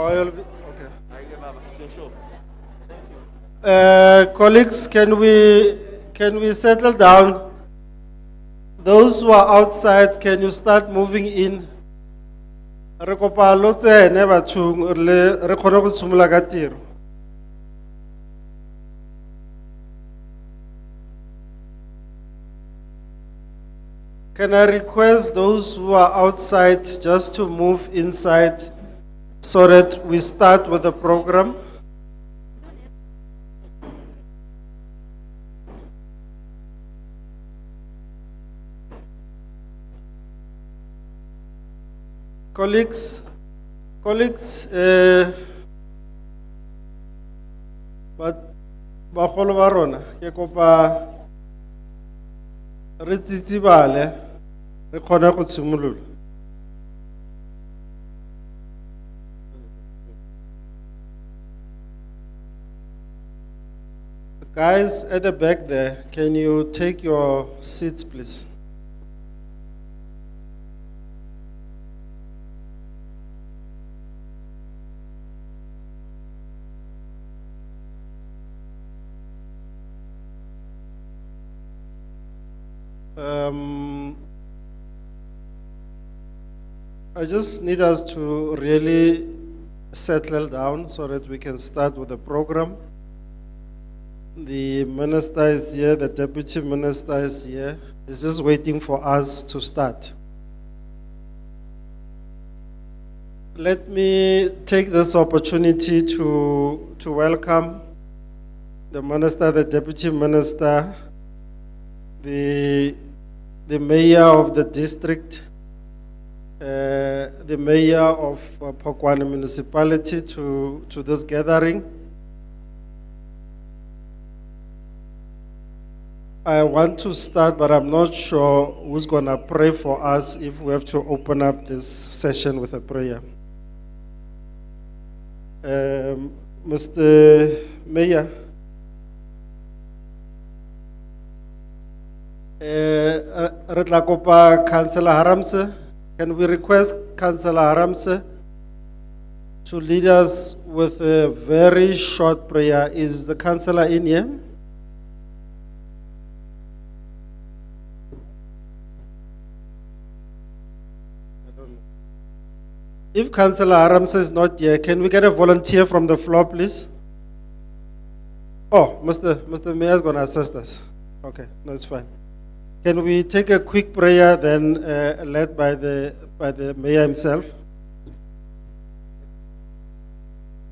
you'll be, okay. Colleagues, can we settle down? Those who are outside, can you start moving in? Re kopa lo tsene bathong re kgone go tshimola ka tiro. Can I request those who are outside just to move inside so that we start with the program? Colleagues, but bagolo ba rona ke kopa re tsitsibale re kgone go tshimolola. Guys at the back there, can you take your seats, please? I just need us to really settle down so that we can start with the program. The minister is here, the deputy minister is here. He's just waiting for us to start. Let me take this opportunity to welcome the minister, the deputy minister, the mayor of the district, the mayor of Pokwane municipality to this gathering. I want to start, but I'm not sure who's going to pray for us if we have to open up this session with a prayer. Mr. Mayor, Councillor Haramse, can we request Councillor Haramse to lead us with a very short prayer? Is the councillor in here? If Councillor Haramse is not here, can we get a volunteer from the floor, please? Oh, Mr. Mayor is going to assist us. Okay, that's fine. Can we take a quick prayer then led by the mayor himself?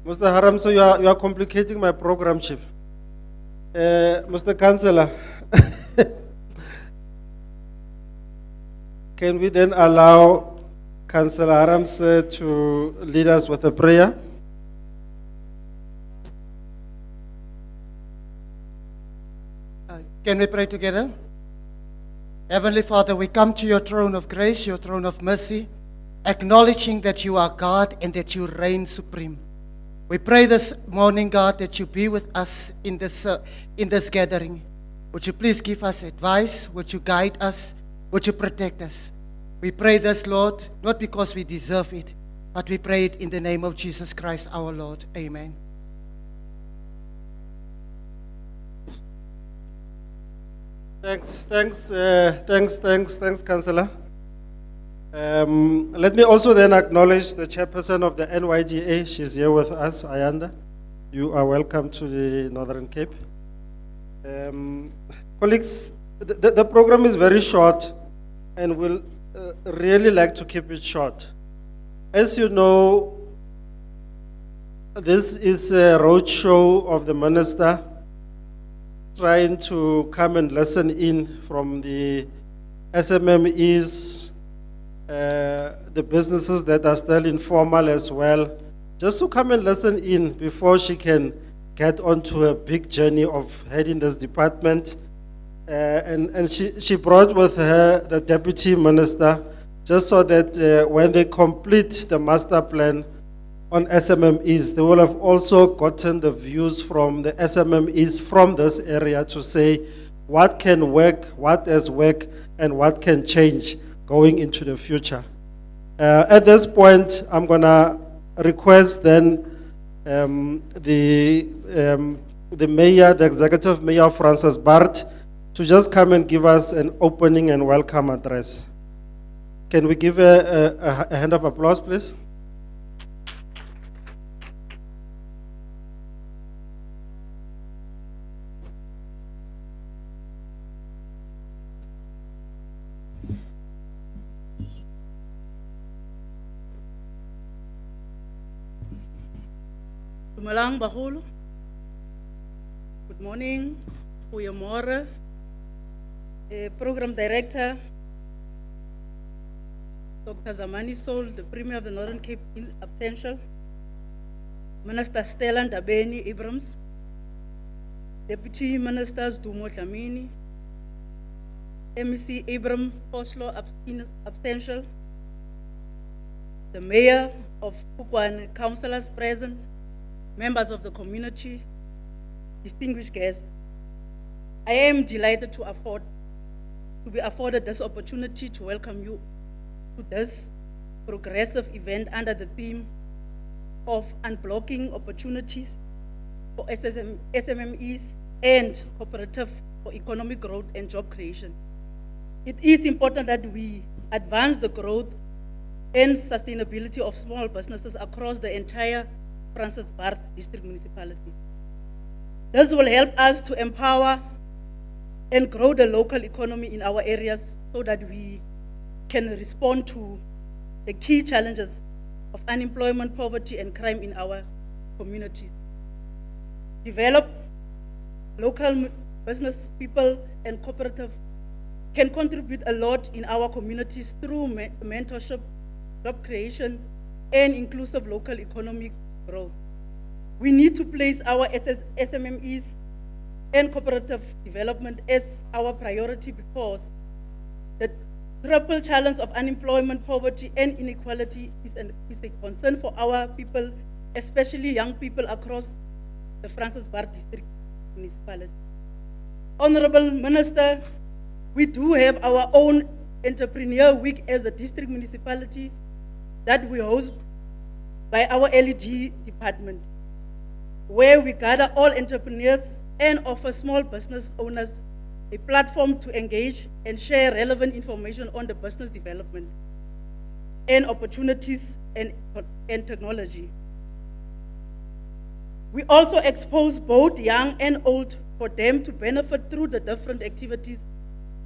Mr. Haramse, you are complicating my program, Chief. Mr. Councillor, can we then allow Councillor Haramse to lead us with a prayer? Can we pray together? Heavenly Father, we come to your throne of grace, your throne of mercy, acknowledging that you are God and that you reign supreme. We pray this morning, God, that you be with us in this gathering. Would you please give us advice? Would you guide us? Would you protect us? We pray this, Lord, not because we deserve it, but we pray it in the name of Jesus Christ, our Lord. Amen. Thanks, Councillor. Let me also then acknowledge the chairperson of the NYDA. She's here with us, Ayanda. You are welcome to the Northern Cape. Colleagues, the program is very short and we'll really like to keep it short. As you know, this is a roadshow of the minister trying to come and listen in from the SMMEs, the businesses that are still informal as well, just to come and listen in before she can get onto a big journey of heading this department. And she brought with her the deputy minister, just so that when they complete the master plan on SMMEs, they will have also gotten the views from the SMMEs from this area to say what can work, what has worked, and what can change going into the future. At this point, I'm going to request then the mayor, the executive mayor of Francis Bart, to just come and give us an opening and welcome address. Can we give a hand of applause, please? Dumelang bagolo. Good morning. Goeiemorgen. Program Director, Dr. Zamani Sol, the Premier of the Northern Cape in absentia. Minister Stella Ndabeni Abrams. Deputy Ministers Dumo Dlamini. MEC Abram Poslo absentia. The Mayor of Pukwane, councillors present, members of the community, distinguished guests. I am delighted to be afforded this opportunity to welcome you to this progressive event under the theme of unblocking opportunities for SMMEs and cooperative for economic growth and job creation. It is important that we advance the growth and sustainability of small businesses across the entire Francis Bart District Municipality. This will help us to empower and grow the local economy in our areas so that we can respond to the key challenges of unemployment, poverty, and crime in our communities. Develop local business people and cooperatives can contribute a lot in our communities through mentorship, job creation, and inclusive local economic growth. We need to place our SMMEs and cooperative development as our priority because the triple challenge of unemployment, poverty, and inequality is a concern for our people, especially young people across the Francis Bart District Municipality. Honorable Minister, we do have our own Entrepreneurial Week as a district municipality that we host by our LED department, where we gather all entrepreneurs and offer small business owners a platform to engage and share relevant information on the business development and opportunities and technology. We also expose both young and old for them to benefit through the different activities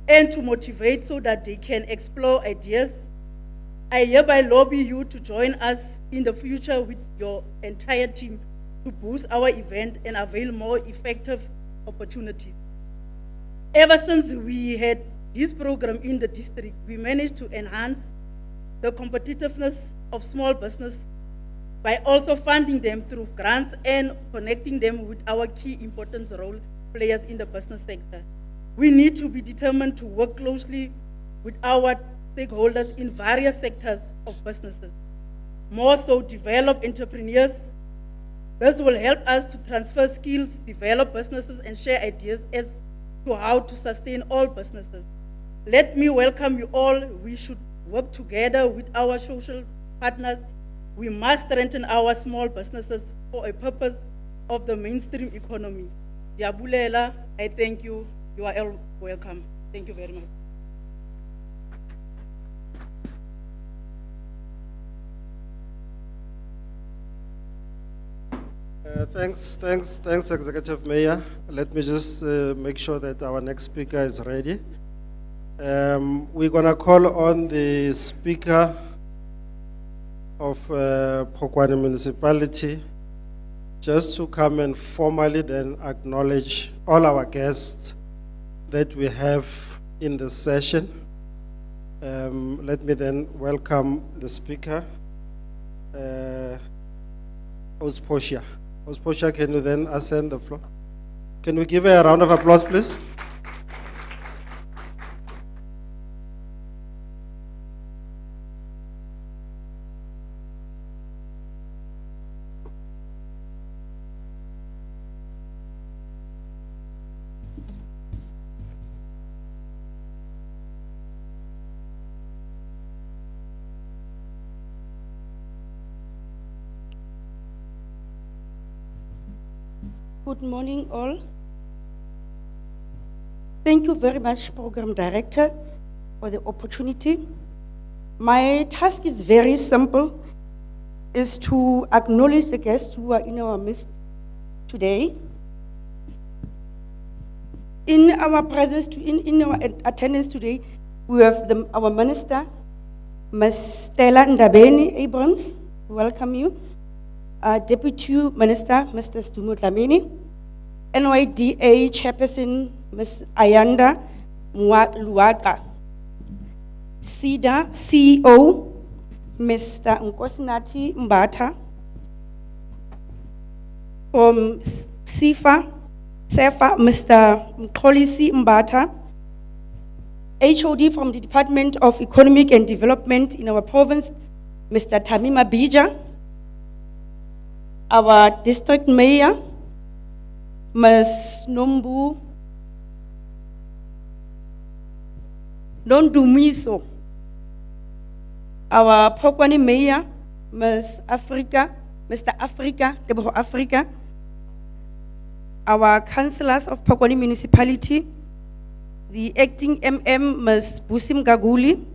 and to motivate so that they can explore ideas. I hereby lobby you to join us in the future with your entire team to boost our event and avail more effective opportunities. Ever since we had this program in the district, we managed to enhance the competitiveness of small business by also funding them through grants and connecting them with our key important role players in the business sector. We need to be determined to work closely with our stakeholders in various sectors of businesses. More so, develop entrepreneurs. This will help us to transfer skills, develop businesses, and share ideas as to how to sustain all businesses. Let me welcome you all. We should work together with our social partners. We must strengthen our small businesses for a purpose of the mainstream economy. Diabulela, I thank you. You are all welcome. Thank you very much. Thanks, Executive Mayor. Let me just make sure that our next speaker is ready. We're gonna call on the Speaker of Pokwane Municipality just to come and formally then acknowledge all our guests that we have in the session. Let me then welcome the Speaker, Osposia. Osposia, can you then ascend the floor? Can we give her a round of applause, please? Good morning, all. Thank you very much, Program Director, for the opportunity. My task is very simple, is to acknowledge the guests who are in our midst today. In our presence, in our attendance today, we have our Minister, Ms. Stella Ndabeni Abrams, welcome you. Deputy Minister, Mr. Stumo Dlamini, NYDA Chairperson, Ms. Ayanda Luaka, SIDA CEO, Mr. Nkosinati Mbata, from SEFA, Mr. Mkolisi Mbata, HOD from the Department of Economic and Development in our province, Mr. Tamima Bija, our district mayor, Ms. Nondumiso, our Pokwani mayor, Mr. Africa, Teboho Africa, our councillors of Pokwani municipality, the acting Ms. Busim Gaguli,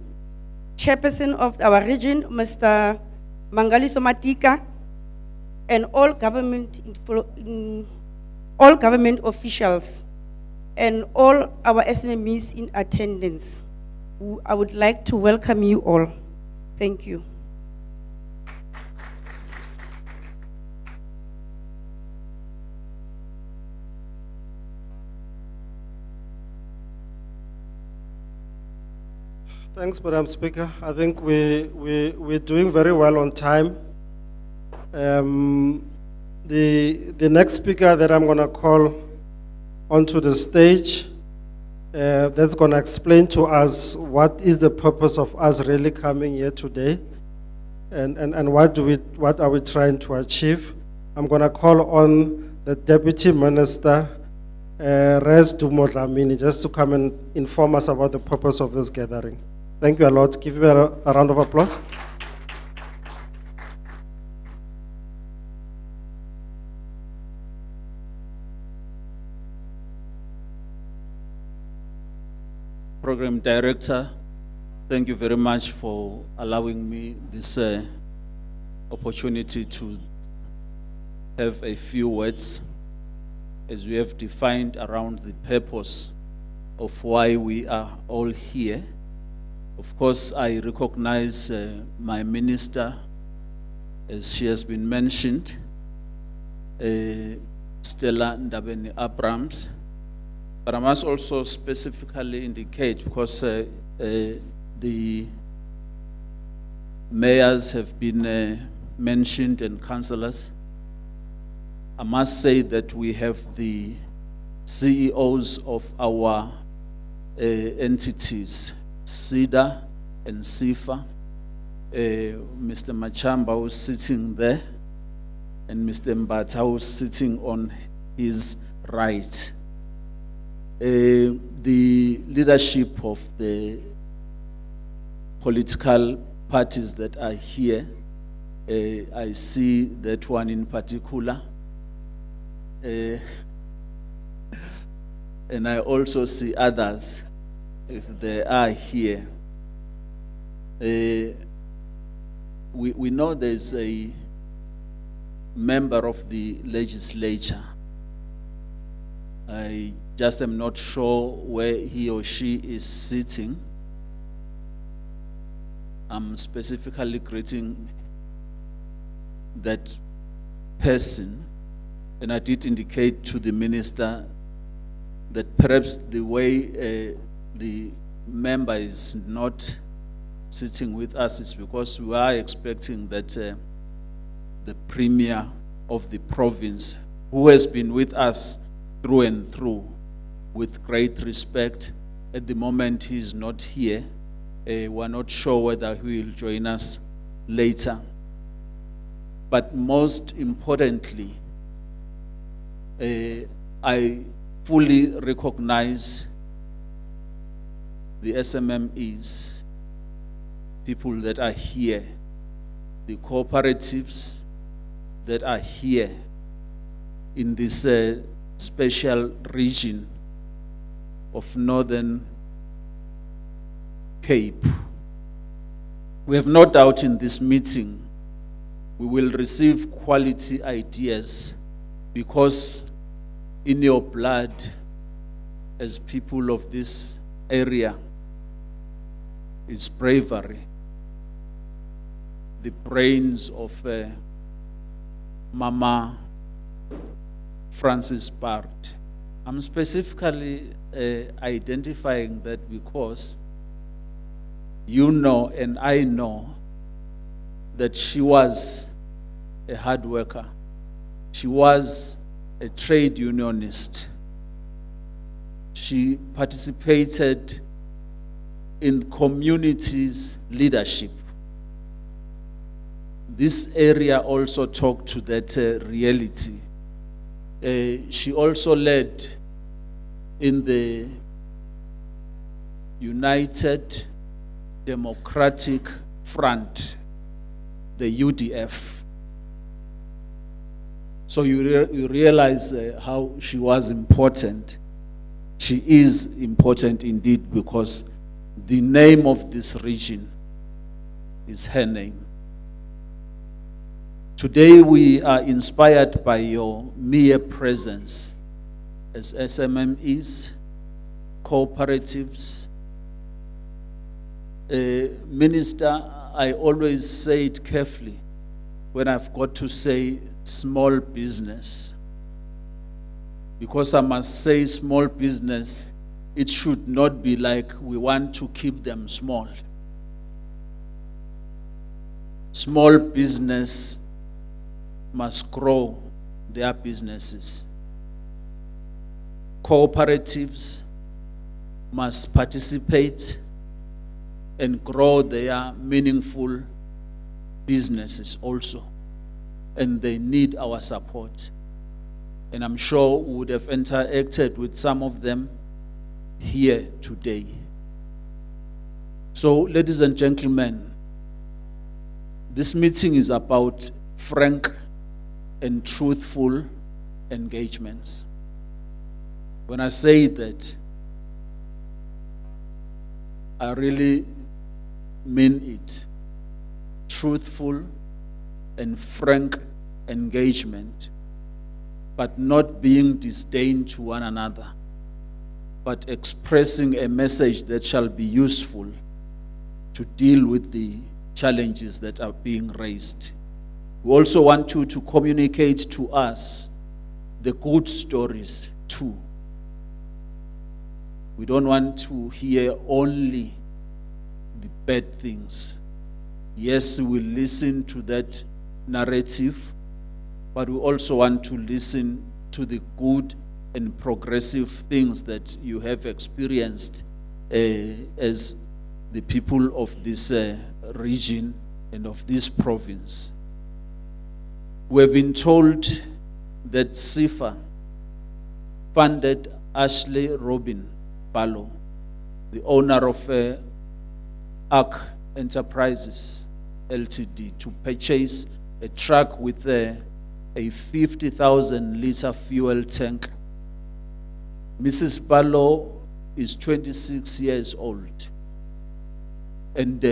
chairperson of our region, Mr. Mangali Somatika, and all government officials and all our SMMEs in attendance. I would like to welcome you all. Thank you. Thanks, Madam Speaker. I think we're doing very well on time. The next speaker that I'm going to call onto the stage, that's going to explain to us what is the purpose of us really coming here today, and what are we trying to achieve. I'm going to call on the Deputy Minister, Res Dumodlamini, just to come and inform us about the purpose of this gathering. Thank you a lot. Give me a round of applause. Program Director, thank you very much for allowing me this opportunity to have a few words as we have defined around the purpose of why we are all here. Of course, I recognize my minister, as she has been mentioned, Stella Ndabeni Abrams. But I must also specifically indicate, because the mayors have been mentioned and councillors, I must say that we have the CEOs of our entities, SIDA and SEFA, Mr. Machamba, who's sitting there, and Mr. Mbata, who's sitting on his right. The leadership of the political parties that are here, I see that one in particular, and I also see others, if they are here. We know there's a member of the legislature. I just am not sure where he or she is sitting. I'm specifically greeting that person, and I did indicate to the minister that perhaps the way the member is not sitting with us is because we are expecting that the premier of the province, who has been with us through and through with great respect, at the moment he is not here. We're not sure whether he will join us later. But most importantly, I fully recognize the SMMEs, people that are here, the cooperatives that are here in this special region of Northern Cape. We have no doubt in this meeting we will receive quality ideas, because in your blood as people of this area is bravery. The brains of Mama Francis Bart. I'm specifically identifying that because you know and I know that she was a hard worker. She was a trade unionist. She participated in communities leadership. This area also talked to that reality. She also led in the United Democratic Front, the UDF. So you realize how she was important. She is important indeed, because the name of this region is her name. Today we are inspired by your mere presence as SMMEs, cooperatives. Minister, I always say it carefully when I've got to say small business, because I must say small business, it should not be like we want to keep them small. Small business must grow their businesses. Cooperatives must participate and grow their meaningful businesses also. And they need our support. And I'm sure we would have interacted with some of them here today. So, ladies and gentlemen, this meeting is about frank and truthful engagements. When I say that, I really mean it. Truthful and frank engagement, but not being disdain to one another, but expressing a message that shall be useful to deal with the challenges that are being raised. We also want you to communicate to us the good stories too. We don't want to hear only the bad things. Yes, we will listen to that narrative, but we also want to listen to the good and progressive things that you have experienced as the people of this region and of this province. We have been told that SIFA funded Ashley Robin Balo, the owner of ARC Enterprises Ltd, to purchase a truck with a 50,000 liter fuel tank. Mrs. Balo is 26 years old, and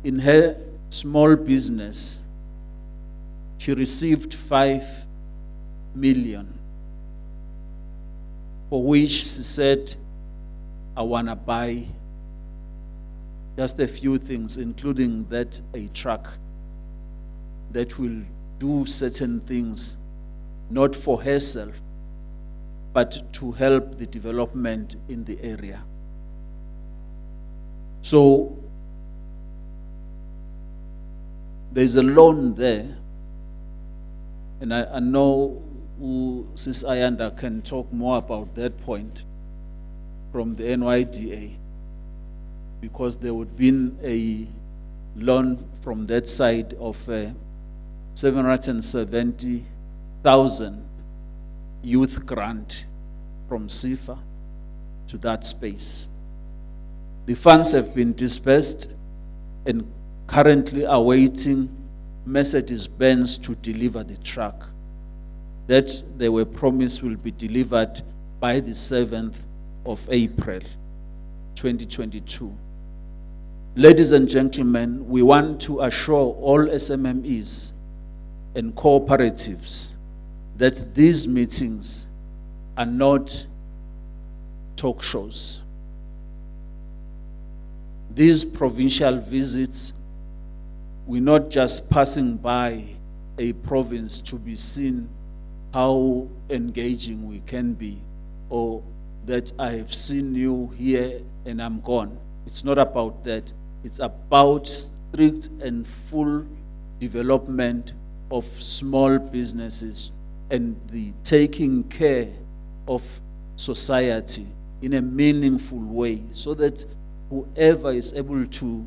in her small business, she received 5 million, for which she said, I want to buy just a few things, including that a truck that will do certain things, not for herself, but to help the development in the area. So there's a loan there, and I know Sis Ayanda can talk more about that point from the NYDA, because there would be a loan from that side of 770,000 youth grant from SIFA to that space. The funds have been dispersed and currently awaiting Mercedes-Benz to deliver the truck that they were promised will be delivered by the 7th of April, 2022. Ladies and gentlemen, we want to assure all SMMEs and cooperatives that these meetings are not talk shows. These provincial visits, we're not just passing by a province to be seen how engaging we can be, or that I have seen you here and I'm gone. It's not about that. It's about strict and full development of small businesses and the taking care of society in a meaningful way, so that whoever is able to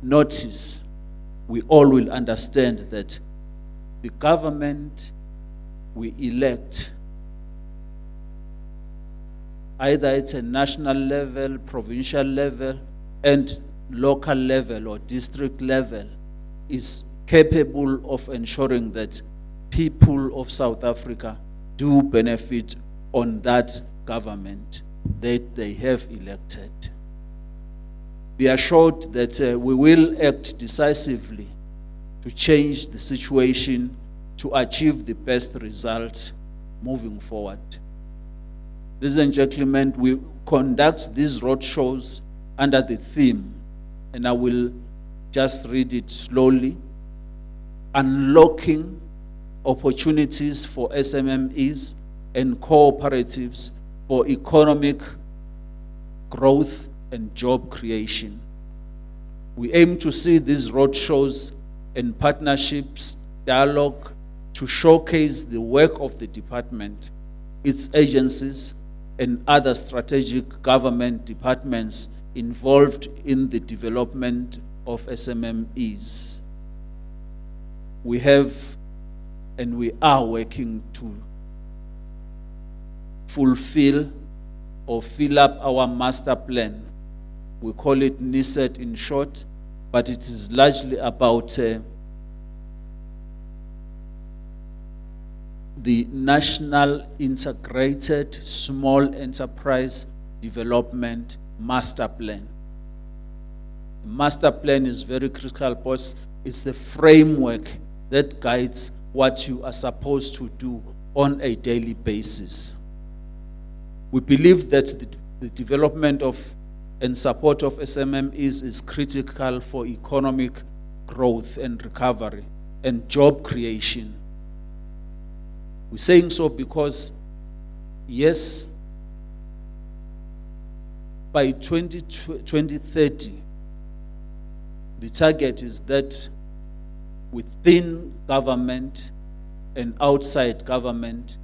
notice, we all will understand that the government we elect, either it's a national level, provincial level, and local level or district level, is capable of ensuring that people of South Africa do benefit on that government that they have elected. Be assured that we will act decisively to change the situation to achieve the best result moving forward. Ladies and gentlemen, we conduct these road shows under the theme, and I will just read it slowly: unlocking opportunities for SMMEs and cooperatives for economic growth and job creation. We aim to see these road shows and partnerships dialogue to showcase the work of the department, its agencies, and other strategic government departments involved in the development of SMMEs. We have and we are working to fulfill or fill up our master plan. We call it NISET in short, but it is largely about the National Integrated Small Enterprise Development Master Plan. The master plan is very critical because it's the framework that guides what you are supposed to do on a daily basis. We believe that the development of and support of SMMEs is critical for economic growth and recovery and job creation. We're saying so because, yes, by 2030, the target is that within government and outside government,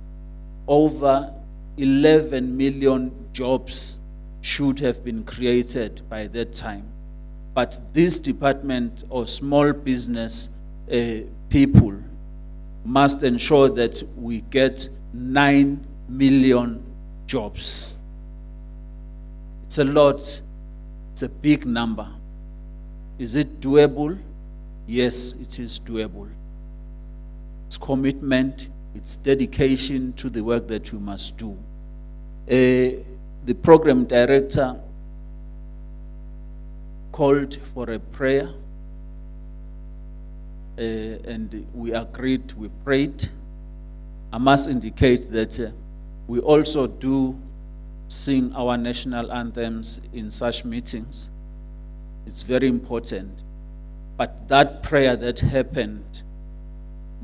over 11 million jobs should have been created by that time. But this department or small business people must ensure that we get 9 million jobs. It's a lot, it's a big number. Is it doable? Yes, it is doable. It's commitment, it's dedication to the work that we must do. The program director called for a prayer, and we agreed, we prayed. I must indicate that we also do sing our national anthems in such meetings. It's very important. But that prayer that happened,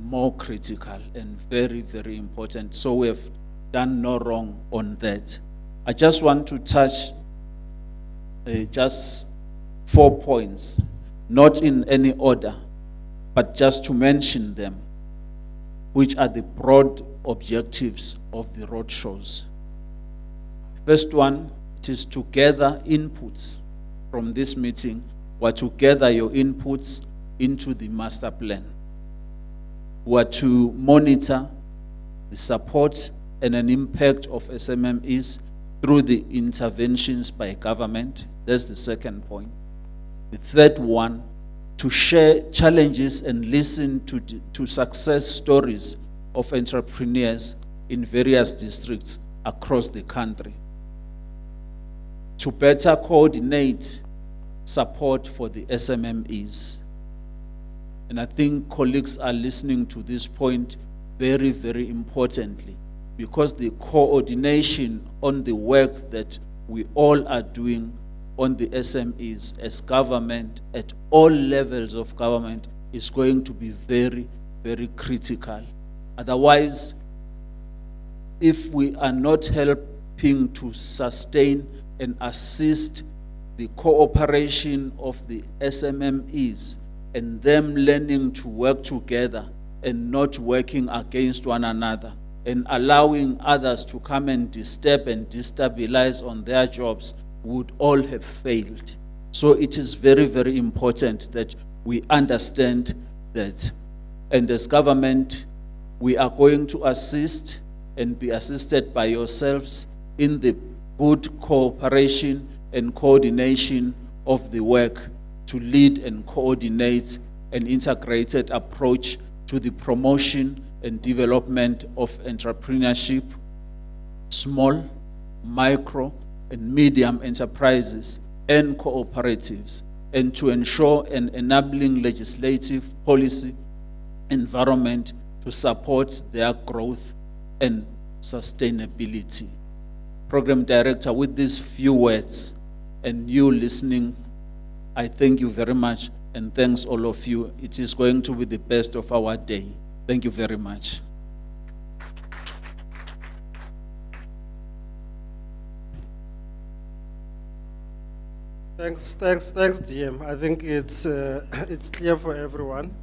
more critical and very, very important. So we have done no wrong on that. I just want to touch just 4 points, not in any order, but just to mention them, which are the broad objectives of the road shows. First one, it is to gather inputs from this meeting, or to gather your inputs into the master plan, or to monitor the support and an impact of SMMEs through the interventions by government. That's the second point. The third one, to share challenges and listen to success stories of entrepreneurs in various districts across the country, to better coordinate support for the SMMEs. And I think colleagues are listening to this point very, very importantly, because the coordination on the work that we all are doing on the SMEs as government at all levels of government is going to be very, very critical. Otherwise, if we are not helping to sustain and assist the cooperation of the SMMEs and them learning to work together and not working against one another and allowing others to come and disturb and destabilize on their jobs, would all have failed. So it is very, very important that we understand that, and as government, we are going to assist and be assisted by yourselves in the good cooperation and coordination of the work to lead and coordinate an integrated approach to the promotion and development of entrepreneurship, small, micro, and medium enterprises and cooperatives, and to ensure an enabling legislative policy environment to support their growth and sustainability. Program Director, with these few words and you listening, I thank you very much, and thanks all of you. It is going to be the best of our day. Thank you very much. Thanks, DM. I think it's clear for everyone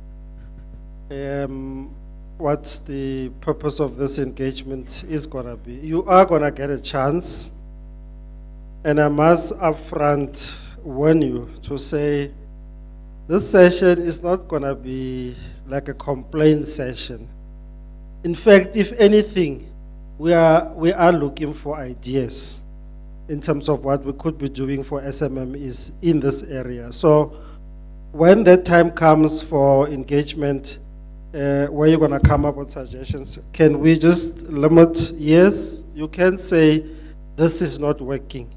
what the purpose of this engagement is gonna be. You are gonna get a chance, and I must upfront warn you to say this session is not gonna be like a complaint session. In fact, if anything, we are looking for ideas in terms of what we could be doing for SMMEs in this area. So when that time comes for engagement, where you're gonna come up with suggestions, can we just limit? Yes, you can say this is not working.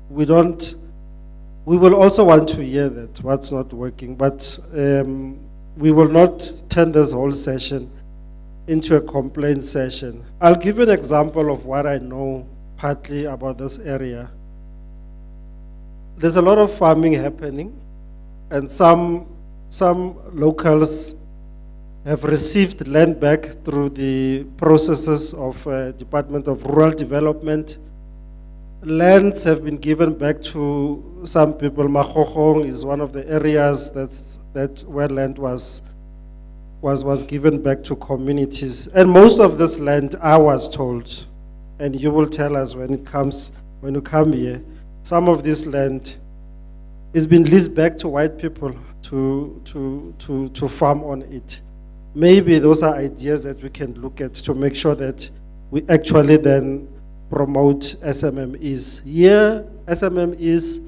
We will also want to hear that, what's not working, but we will not turn this whole session into a complaint session. I'll give you an example of what I know partly about this area. There's a lot of farming happening, and some locals have received land back through the processes of Department of Rural Development. Lands have been given back to some people. Makgokgong is one of the areas where land was given back to communities. And most of this land, I was told, and you will tell us when you come here, some of this land is been leased back to white people to farm on it. Maybe those are ideas that we can look at to make sure that we actually then promote SMMEs. Here, SMMEs,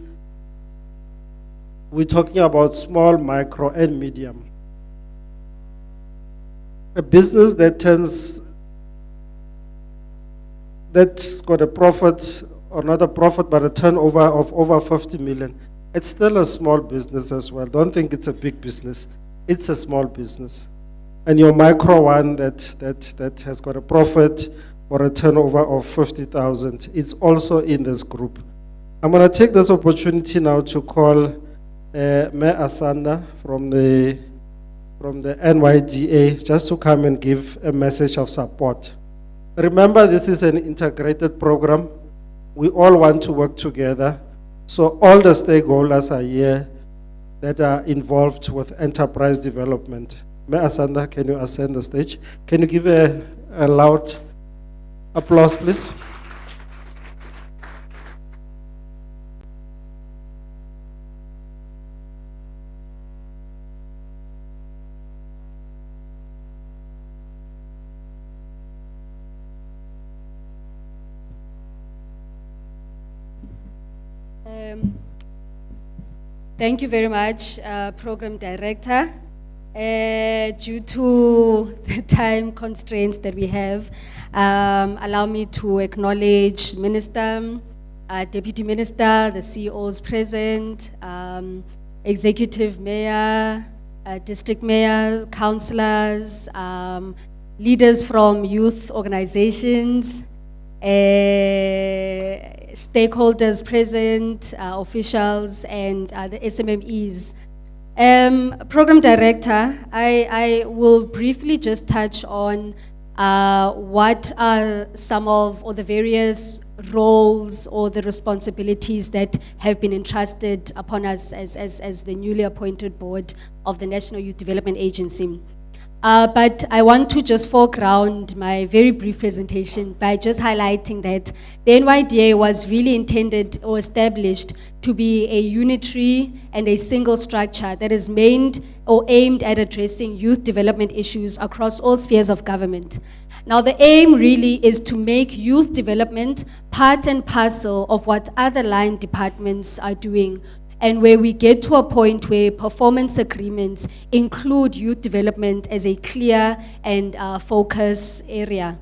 we're talking about small, micro, and medium. A business that's got a profit, or not a profit, but a turnover of over 50 million, it's still a small business as well. Don't think it's a big business. It's a small business. And your micro one that has got a profit or a turnover of 50,000 is also in this group. I'm going to take this opportunity now to call Mayor Asanda from the NYDA just to come and give a message of support. Remember, this is an integrated program. We all want to work together. So all the stakeholders are here that are involved with enterprise development. Mayor Asanda, can you ascend the stage? Can you give a loud applause, please? Thank you very much, Program Director. Due to the time constraints that we have, allow me to acknowledge Minister, Deputy Minister, the CEOs present, Executive Mayor, District Mayors, Councillors, leaders from youth organizations, stakeholders present, officials, and the SMMEs. Program Director, I will briefly just touch on what are some of or the various roles or the responsibilities that have been entrusted upon us as the newly appointed board of the National Youth Development Agency. But I want to just foreground my very brief presentation by just highlighting that the NYDA was really intended or established to be a unitary and a single structure that is aimed at addressing youth development issues across all spheres of government. Now, the aim really is to make youth development part and parcel of what other line departments are doing, and where we get to a point where performance agreements include youth development as a clear and focus area.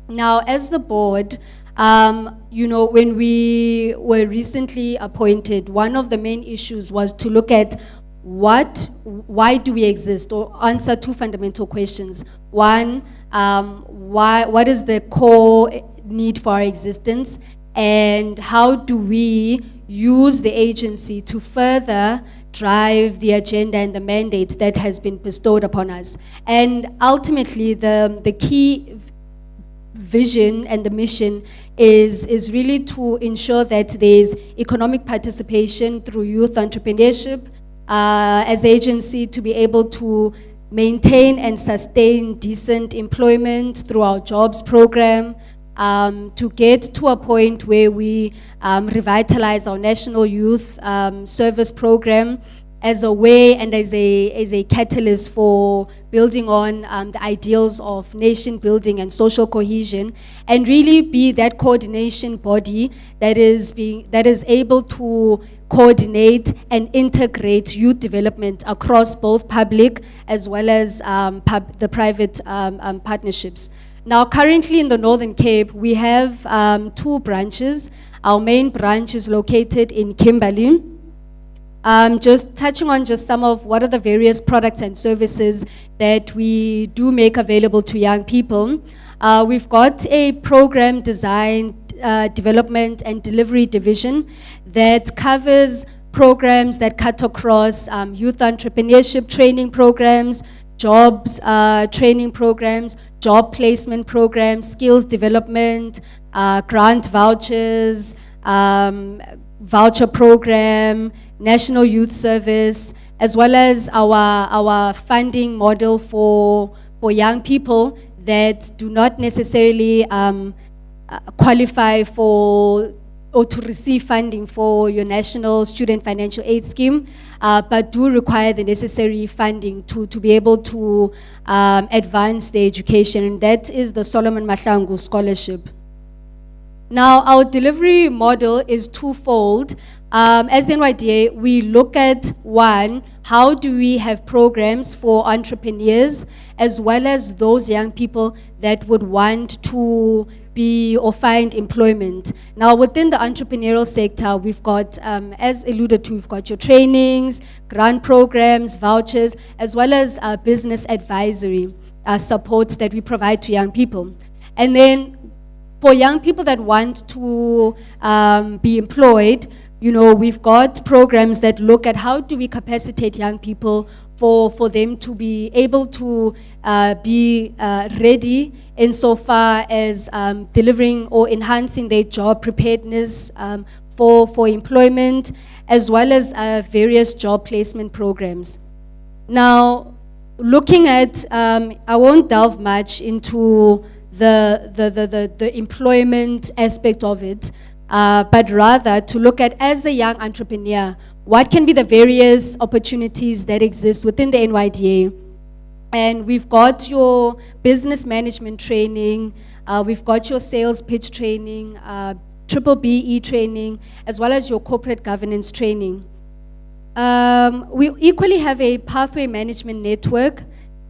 Now, as the board, when we were recently appointed, one of the main issues was to look at why do we exist, or answer two fundamental questions. One, what is the core need for our existence, and how do we use the agency to further drive the agenda and the mandate that has been bestowed upon us. And ultimately, the key vision and the mission is really to ensure that there's economic participation through youth entrepreneurship as the agency to be able to maintain and sustain decent employment through our jobs program, to get to a point where we revitalize our national youth service program as a way and as a catalyst for building on the ideals of nation building and social cohesion, and really be that coordination body that is able to coordinate and integrate youth development across both public as well as the private partnerships. Now, currently in the Northern Cape, we have 2 branches. Our main branch is located in Kimberley. Just touching on just some of what are the various products and services that we do make available to young people. We've got a program design, development and delivery division that covers programs that cut across youth entrepreneurship training programs, jobs training programs, job placement programs, skills development, grant vouchers, voucher program, National Youth Service, as well as our funding model for young people that do not necessarily qualify for or to receive funding for your National Student Financial Aid Scheme, but do require the necessary funding to be able to advance their education, and that is the Solomon Mahlangu Scholarship. Now, our delivery model is twofold. As the NYDA, we look at, one, how do we have programs for entrepreneurs as well as those young people that would want to be or find employment. Now, within the entrepreneurial sector, we've got, as alluded to, we've got your trainings, grant programs, vouchers, as well as business advisory support that we provide to young people. And then for young people that want to be employed, we've got programs that look at how do we capacitate young people for them to be able to be ready insofar as delivering or enhancing their job preparedness for employment, as well as various job placement programs. Now, looking at, I won't delve much into the employment aspect of it, but rather to look at, as a young entrepreneur, what can be the various opportunities that exist within the NYDA. And we've got your business management training, we've got your sales pitch training, triple BE training, as well as your corporate governance training. We equally have a pathway management network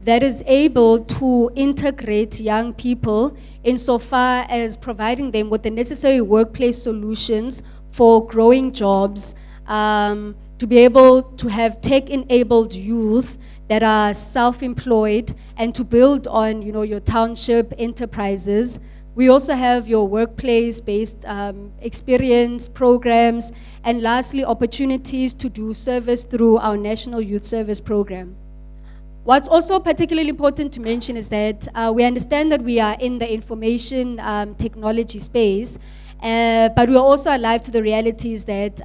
that is able to integrate young people insofar as providing them with the necessary workplace solutions for growing jobs, to be able to have tech-enabled youth that are self-employed and to build on, your township enterprises. We also have your workplace-based experience programs, and lastly, opportunities to do service through our National Youth Service Program. What's also particularly important to mention is that we understand that we are in the information technology space, but we are also alive to the realities that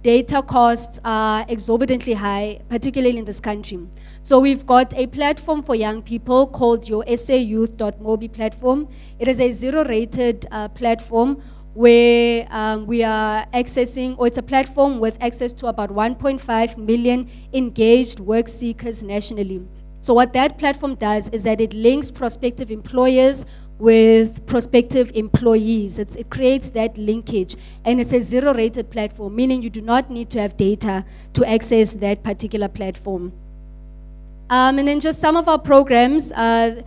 data costs are exorbitantly high, particularly in this country. So we've got a platform for young people called your sayouth.mobi platform. It is a zero-rated platform where we are accessing, or it's a platform with access to about 1.5 million engaged work seekers nationally. So what that platform does is that it links prospective employers with prospective employees. It creates that linkage, and it's a zero-rated platform, meaning you do not need to have data to access that particular platform. And then just some of our programs, our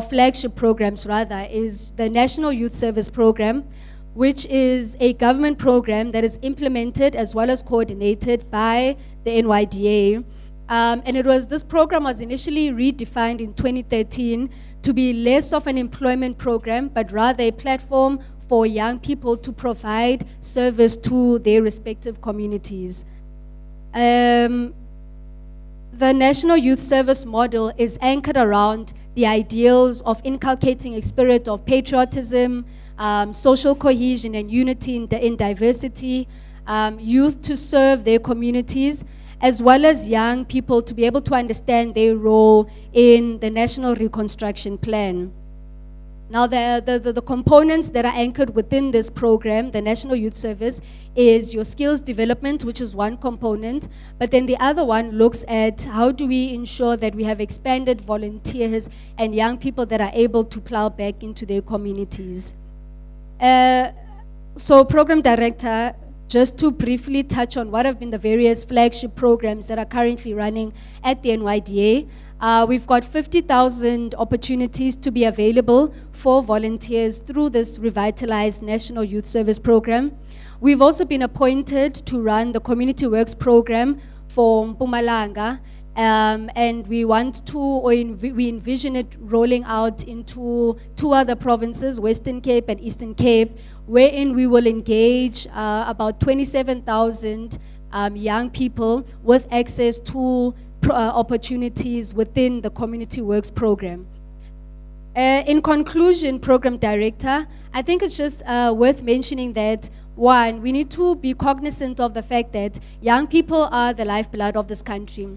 flagship programs rather, is the National Youth Service Program, which is a government program that is implemented as well as coordinated by the NYDA. And this program was initially redefined in 2013 to be less of an employment program, but rather a platform for young people to provide service to their respective communities. The National Youth Service model is anchored around the ideals of inculcating a spirit of patriotism, social cohesion and unity in diversity, youth to serve their communities, as well as young people to be able to understand their role in the National Reconstruction Plan. Now, the components that are anchored within this program, the National Youth Service, is your skills development, which is one component, but then the other one looks at how do we ensure that we have expanded volunteers and young people that are able to plow back into their communities. So, Program Director, just to briefly touch on what have been the various flagship programs that are currently running at the NYDA. We've got 50,000 opportunities to be available for volunteers through this revitalized National Youth Service Program. We've also been appointed to run the Community Works Program for Mpumalanga, and we want to, or we envision it rolling out into 2 other provinces, Western Cape and Eastern Cape, wherein we will engage about 27,000 young people with access to opportunities within the Community Works Program. In conclusion, Program Director, I think it's just worth mentioning that, one, we need to be cognizant of the fact that young people are the lifeblood of this country.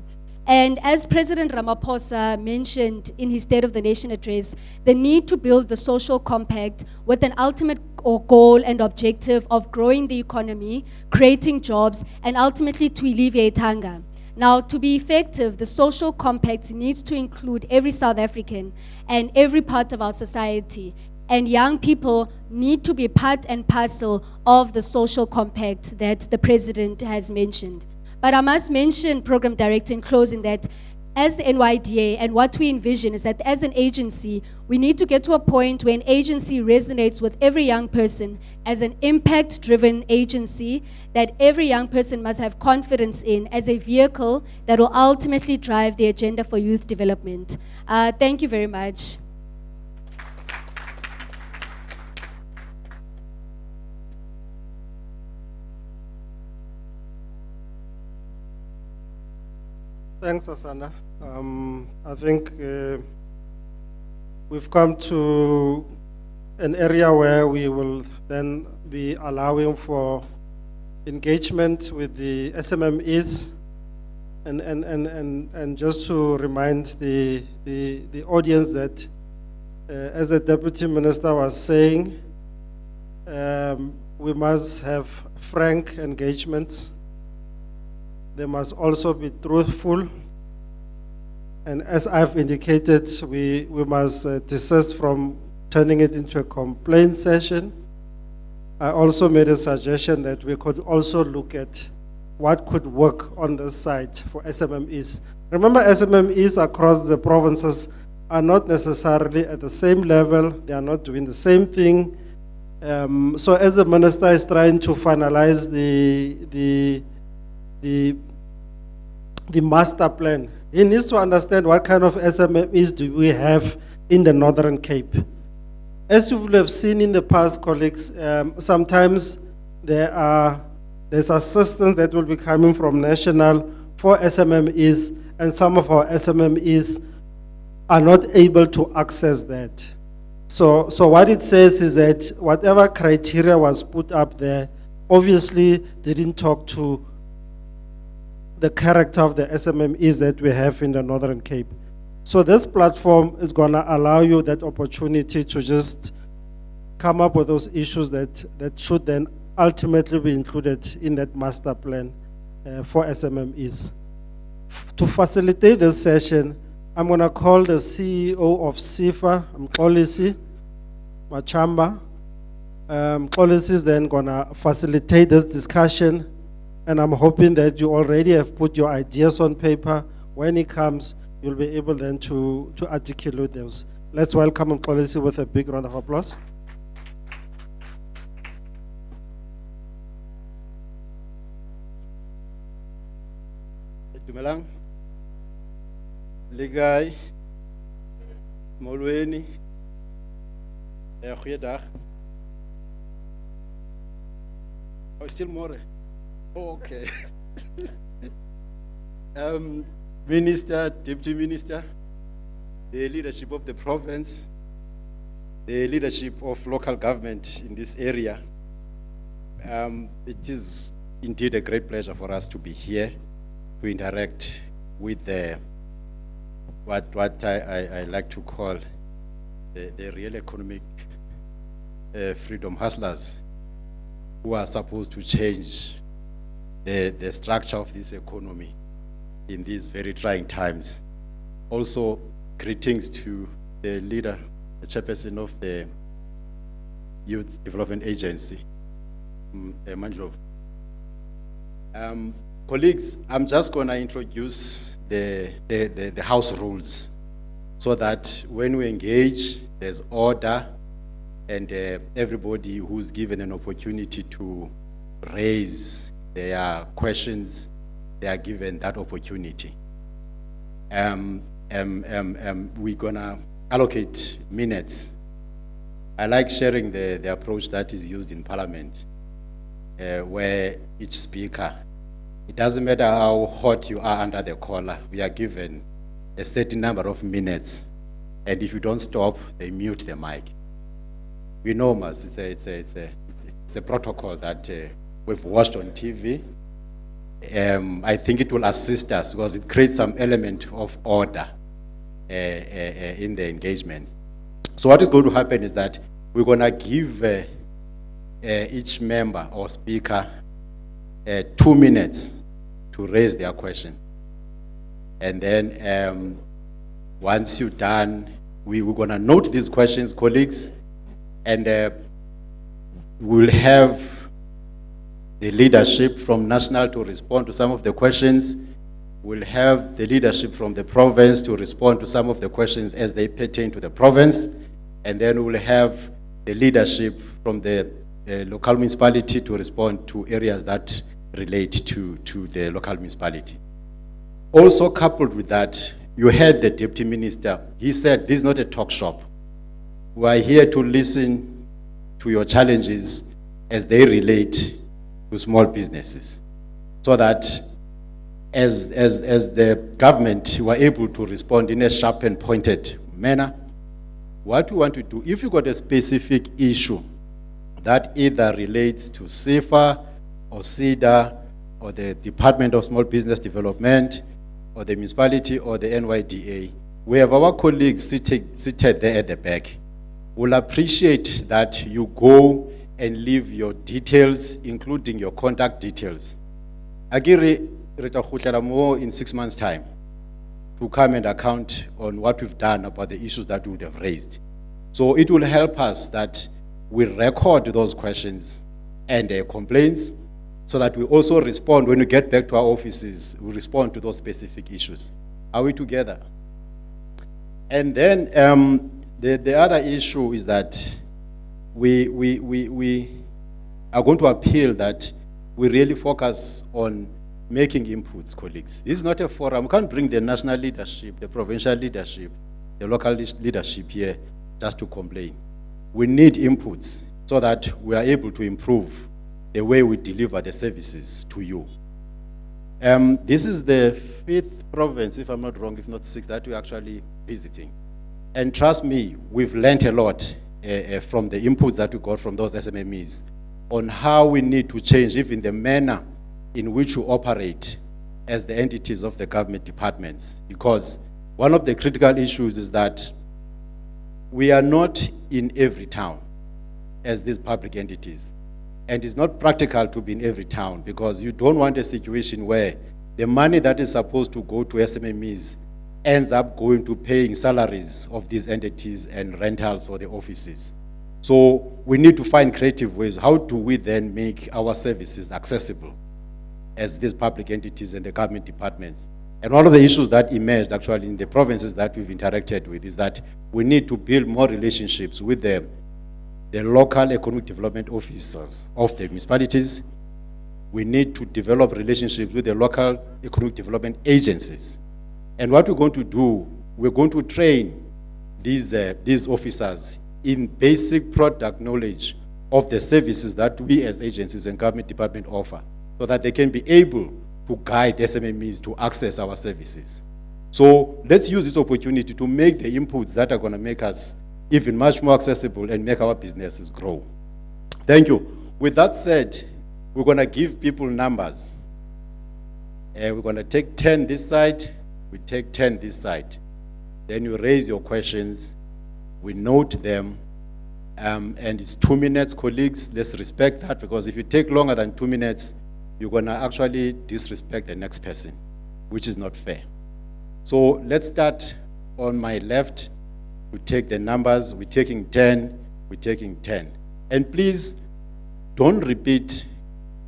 And as President Ramaphosa mentioned in his State of the Nation address, the need to build the social compact with an ultimate goal and objective of growing the economy, creating jobs, and ultimately to alleviate hunger. Now, to be effective, the social compact needs to include every South African and every part of our society. And young people need to be part and parcel of the social compact that the President has mentioned. But I must mention, Program Director, in closing, that as the NYDA, and what we envision is that as an agency, we need to get to a point where an agency resonates with every young person as an impact-driven agency that every young person must have confidence in as a vehicle that will ultimately drive the agenda for youth development. Thank you very much. Thanks, Asana. I think we've come to an area where we will then be allowing for engagement with the SMMEs, and just to remind the audience that, as the Deputy Minister was saying, we must have frank engagements. They must also be truthful. And as I've indicated, we must desist from turning it into a complaint session. I also made a suggestion that we could also look at what could work on this side for SMMEs. Remember, SMMEs across the provinces are not necessarily at the same level. They are not doing the same thing. So as the minister is trying to finalize the master plan, he needs to understand what kind of SMMEs do we have in the Northern Cape. As you will have seen in the past, colleagues, sometimes there's assistance that will be coming from national for SMMEs, and some of our SMMEs are not able to access that. So what it says is that whatever criteria was put up there obviously didn't talk to the character of the SMMEs that we have in the Northern Cape. So this platform is gonna allow you that opportunity to just come up with those issues that should then ultimately be included in that master plan for SMMEs. To facilitate this session, I'm gonna call the CEO of SIFA, Mxolisi Machamba. Mxolisi is then gonna facilitate this discussion, and I'm hoping that you already have put your ideas on paper. When it comes, you'll be able then to articulate those. Let's welcome Mxolisi with a big round of applause. Dumelang. Ligai. Molweni. Goeiedag. Oh, still more. Oh, okay. Minister, Deputy Minister, the leadership of the province, the leadership of local government in this area. It is indeed a great pleasure for us to be here to interact with the what I like to call the real economic freedom hustlers who are supposed to change the structure of this economy in these very trying times. Also, greetings to the leader, the chairperson of the Youth Development Agency, Mandlov. Colleagues, I'm just going to introduce the house rules so that when we engage, there's order, and everybody who's given an opportunity to raise their questions, they are given that opportunity. We're gonna allocate minutes. I like sharing the approach that is used in Parliament, where each speaker, it doesn't matter how hot you are under the collar, we are given a certain number of minutes, and if you don't stop, they mute the mic. We know, it's a protocol that we've watched on TV. I think it will assist us because it creates some element of order in the engagements. So what is going to happen is that we're going to give each member or speaker 2 minutes to raise their question. And then once you're done, we're going to note these questions, colleagues, and we'll have the leadership from national to respond to some of the questions. We'll have the leadership from the province to respond to some of the questions as they pertain to the province. And then we'll have the leadership from the local municipality to respond to areas that relate to the local municipality. Also coupled with that, you heard the Deputy Minister. He said, this is not a talk shop. We are here to listen to your challenges as they relate to small businesses, so that as the government were able to respond in a sharp and pointed manner, what we want to do, if you got a specific issue that either relates to SIFA or SIDA or the Department of Small Business Development or the municipality or the NYDA, we have our colleagues seated there at the back. We'll appreciate that you go and leave your details, including your contact details. Agiri more in 6 months' time to come and account on what we've done about the issues that we would have raised. So it will help us that we record those questions and complaints, so that we also respond when we get back to our offices, we respond to those specific issues. Are we together? And then the other issue is that we are going to appeal that we really focus on making inputs, colleagues. This is not a forum. We can't bring the national leadership, the provincial leadership, the local leadership here just to complain. We need inputs so that we are able to improve the way we deliver the services to you. This is the 5th province, if I'm not wrong, if not 6th, that we're actually visiting. And trust me, we've learned a lot from the inputs that we got from those SMMEs on how we need to change even the manner in which we operate as the entities of the government departments. Because one of the critical issues is that we are not in every town as these public entities. And it's not practical to be in every town because you don't want a situation where the money that is supposed to go to SMMEs ends up going to paying salaries of these entities and rentals for the offices. So we need to find creative ways. How do we then make our services accessible as these public entities and the government departments? And one of the issues that emerged actually in the provinces that we've interacted with is that we need to build more relationships with the local economic development officers of the municipalities. We need to develop relationships with the local economic development agencies. And what we're going to do, we're going to train these officers in basic product knowledge of the services that we as agencies and government department offer, so that they can be able to guide SMMEs to access our services. So let's use this opportunity to make the inputs that are going to make us even much more accessible and make our businesses grow. Thank you. With that said, we're going to give people numbers. We're going to take 10 this side, we take 10 this side. Then you raise your questions, we note them, and it's 2 minutes, colleagues. Let's respect that, because if you take longer than 2 minutes, you're going to actually disrespect the next person, which is not fair. So let's start on my left. We take the numbers. We're taking 10. We're taking 10. And please don't repeat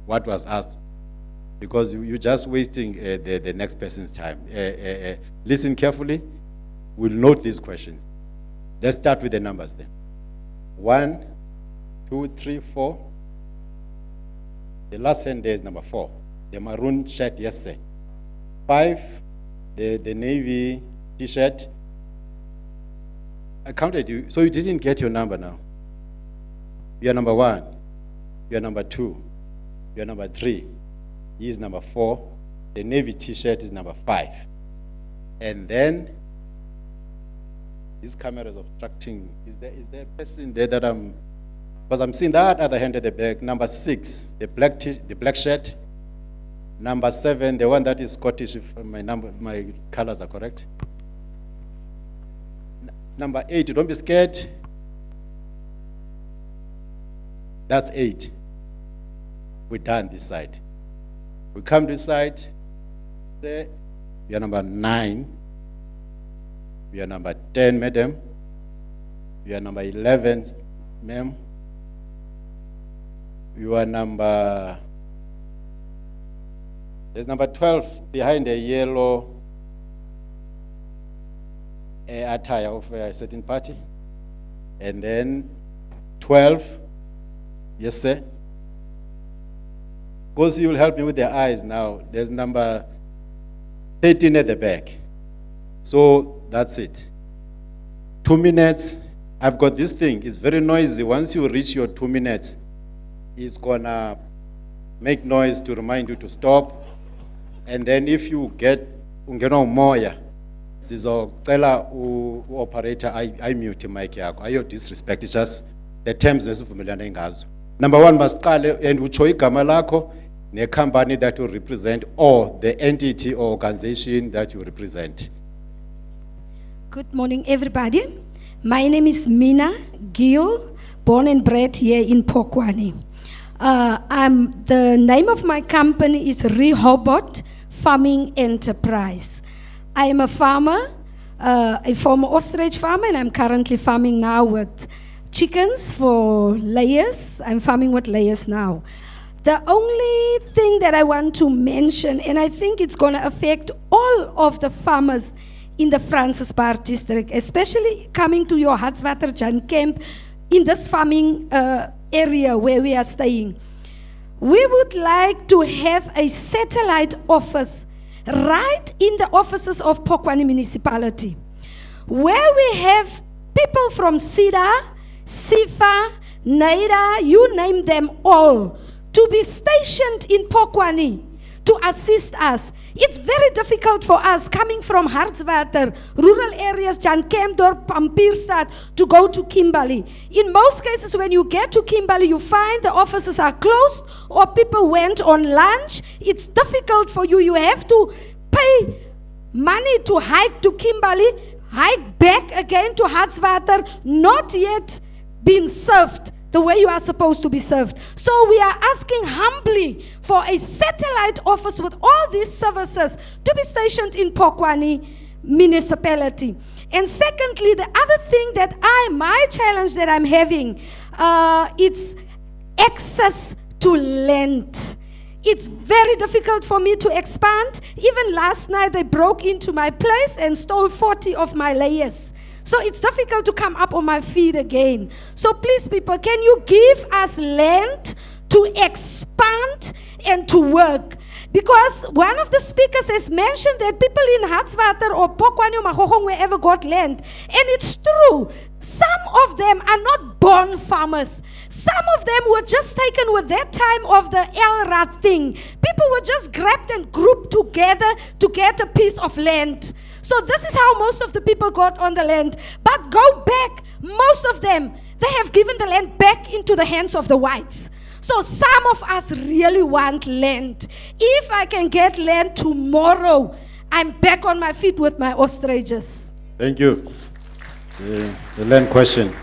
what was asked, because you're just wasting the next person's time. Listen carefully. We'll note these questions. Let's start with the numbers then. 1, 2, 3, 4. The last hand there is number 4. The maroon shirt, yes, sir. 5, the navy t-shirt. I counted you, so you didn't get your number now. You are number 1. You are number 2. You are number 3. He is number 4. The navy t-shirt is number 5. And then, this camera is obstructing. Is there a person there that because I'm seeing that other hand at the back. Number 6, the black shirt. Number 7, the one that is Scottish, if my colors are correct. Number 8, don't be scared. That's 8. We're done this side. We come this side. There, we are number 9. We are number 10, madam. We are number 11, ma'am. You are there's number 12 behind the yellow attire of a certain party. And then 12, yes, sir. Because you will help me with the eyes now. There's number 13 at the back. So that's it. 2 minutes. I've got this thing. It's very noisy. Once you reach your 2 minutes, it's gonna make noise to remind you to stop. And then if you get moya, sizocela operator I mute mic yakho. Ayo disrespect, it's just the terms esivumelana ngazo. Number 1, masiqale and utsho igama lakho ne company that you represent or the entity or organization that you represent. Good morning, everybody. My name is Mina Gill, born and bred here in Pokwani. The name of my company is Rehoboth Farming Enterprise. I am a farmer, a former ostrich farmer, and I'm currently farming now with chickens for layers. I'm farming with layers now. The only thing that I want to mention, and I think it's going to affect all of the farmers in the Francis Bar district, especially coming to your Hartswater Jan camp in this farming area where we are staying. We would like to have a satellite office right in the offices of Pokwani municipality, where we have people from SIDA, SIFA, NAIDA, you name them all, to be stationed in Pokwani to assist us. It's very difficult for us coming from Hartswater, rural areas, Jan Kempdorp, Pampierstad, to go to Kimberley. In most cases, when you get to Kimberley, you find the offices are closed or people went on lunch. It's difficult for you. You have to pay money to hike to Kimberley, hike back again to Hartswater, not yet been served the way you are supposed to be served. So we are asking humbly for a satellite office with all these services to be stationed in Pokwani municipality. And secondly, the other thing that my challenge that I'm having, it's access to land. It's very difficult for me to expand. Even last night, they broke into my place and stole 40 of my layers. So it's difficult to come up on my feet again. So please, people, can you give us land to expand and to work? Because one of the speakers has mentioned that people in Hartswater or Pokwani or Mahogong wherever got land. And it's true. Some of them are not born farmers. Some of them were just taken with that time of the LRAD thing. People were just grabbed and grouped together to get a piece of land. So this is how most of the people got on the land. But go back, most of them, they have given the land back into the hands of the whites. So some of us really want land. If I can get land tomorrow, I'm back on my feet with my ostriches. Thank you. The land question.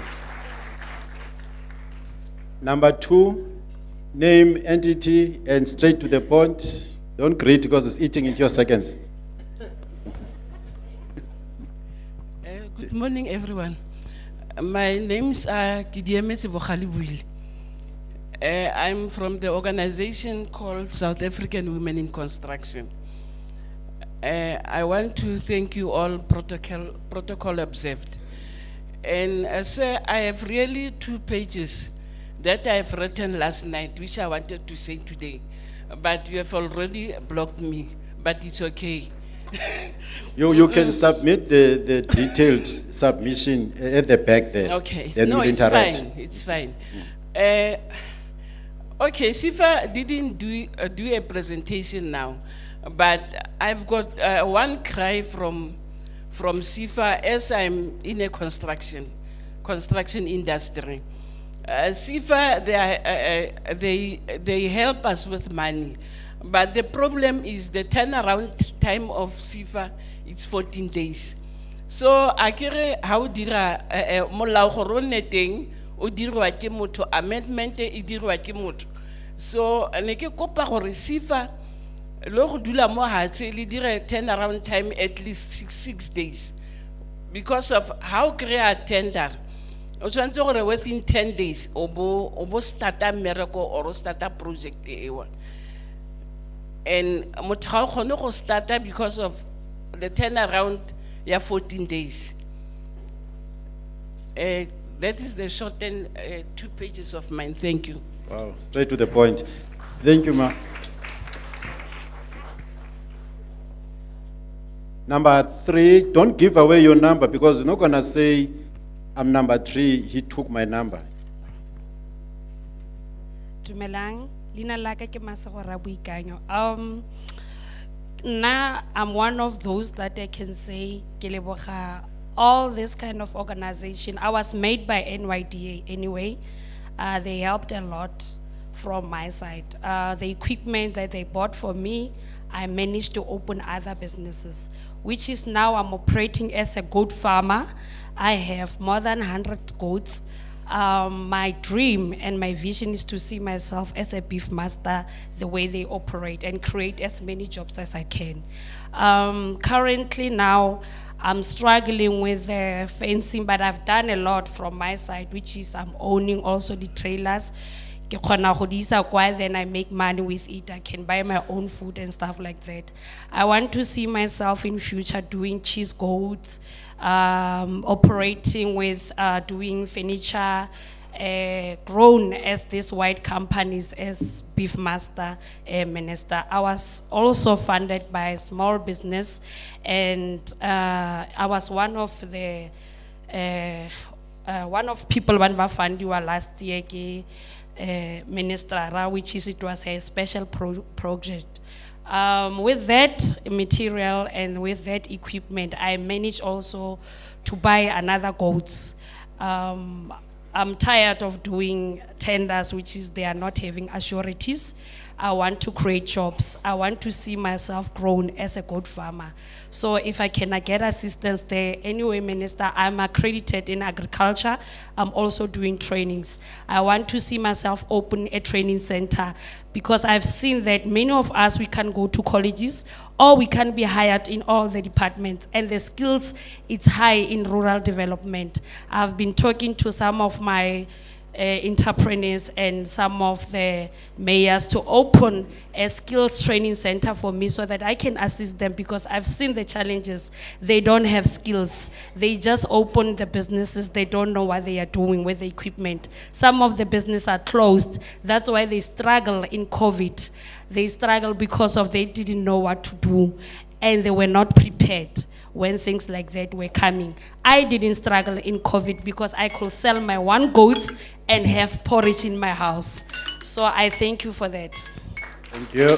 Number 2, name, entity, and straight to the point. Don't greet because it's eating into your seconds. Good morning, everyone. My name is Kidiemetse Bokhalibuile. I'm from the organization called South African Women in Construction. I want to thank you all, protocol observed. And sir, I have really 2 pages that I've written last night, which I wanted to say today. But you have already blocked me, but it's okay. You can submit the detailed submission at the back there. Okay, Then no, we'll it's interact. fine, it's fine. Okay, SIFA didn't do a presentation now, but I've got one cry from SIFA as I'm in a construction industry. SIFA, they help us with money. But the problem is the turnaround time of SIFA, it's 14 days. So, akere how dira molao gore o nne teng o dirwa ke motho, amendment e dirwa ke motho. So, ne ke kopa gore SIFA lo go dula mo hatse le dire turnaround time at least six days. Because of how create tender. O tshwantse gore within 10 days obo starta miracle or starta project ewa. And motho ga go start because of the turnaround 14 days. That is the short and 2 pages of mine. Thank you. Wow, straight to the point. Thank you, ma. Number 3, don't give away your number because you're not going to say, I'm number 3, he took my number. Dumelang, Lina Laka ke Masegora Boikanyo. Now I'm one of those that I can say, ke leboga all this kind of organization. I was made by NYDA anyway. They helped a lot from my side. The equipment that they bought for me, I managed to open other businesses, which is now I'm operating as a goat farmer. I have more than 100 goats. My dream and my vision is to see myself as a beef master, the way they operate, and create as many jobs as I can. Currently now, I'm struggling with fencing, but I've done a lot from my side, which is I'm owning also the trailers. Ke ke kgona go di isa kwa, then I make money with it. I can buy my own food and stuff like that. I want to see myself in future doing cheese goats, operating with, doing furniture, grown as these white companies as Beef Master, Minister. I was also funded by a small business, and I was one of the people when I funded last year, Ministerial, which is, it was a special project. With that material and with that equipment, I managed also to buy another goats. I'm tired of doing tenders, which is they are not having assurities. I want to create jobs. I want to see myself grown as a goat farmer. So if I can get assistance there, anyway, Minister, I'm accredited in agriculture. I'm also doing trainings. I want to see myself open a training center, because I've seen that many of us, we can go to colleges or we can be hired in all the departments, and the skills, it's high in rural development. I've been talking to some of my entrepreneurs and some of the mayors to open a skills training center for me so that I can assist them, because I've seen the challenges. They don't have skills. They just open the businesses. They don't know what they are doing with the equipment. Some of the businesses are closed. That's why they struggle in COVID. They struggle because of they didn't know what to do, and they were not prepared when things like that were coming. I didn't struggle in COVID because I could sell my one goat and have porridge in my house. So I thank you for that. Thank you.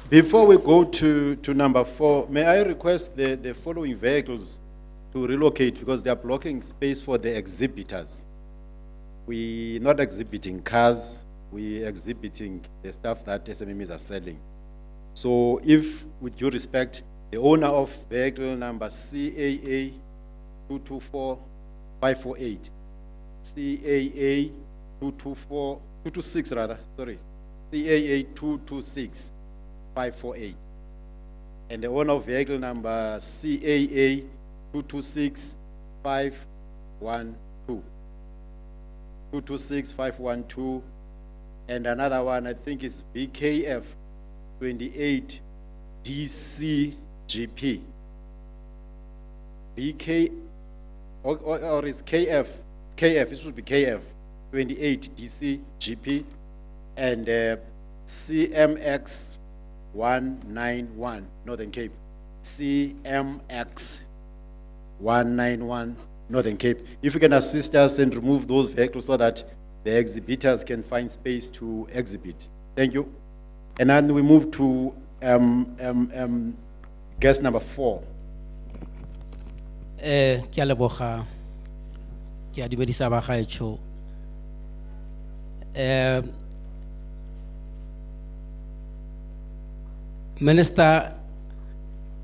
Before we go to number 4, may I request the following vehicles to relocate, because they are blocking space for the exhibitors. We're not exhibiting cars, we're exhibiting the stuff that SMMEs are selling. So if, with due respect, the owner of vehicle number CAA 224548, CAA 226 rather, sorry, CAA 226548, and the owner of vehicle number CAA 226512, 226512, and another one I think is BKF 28 DCGP. BK or is KF? KF, this would be KF 28 DCGP, and CMX 191 Northern Cape. CMX 191 Northern Cape. If you can assist us and remove those vehicles so that the exhibitors can find space to exhibit. Thank you. And then we move to guest number 4. Ke a leboga, ke a dumedisa ba gaetsho. Minister,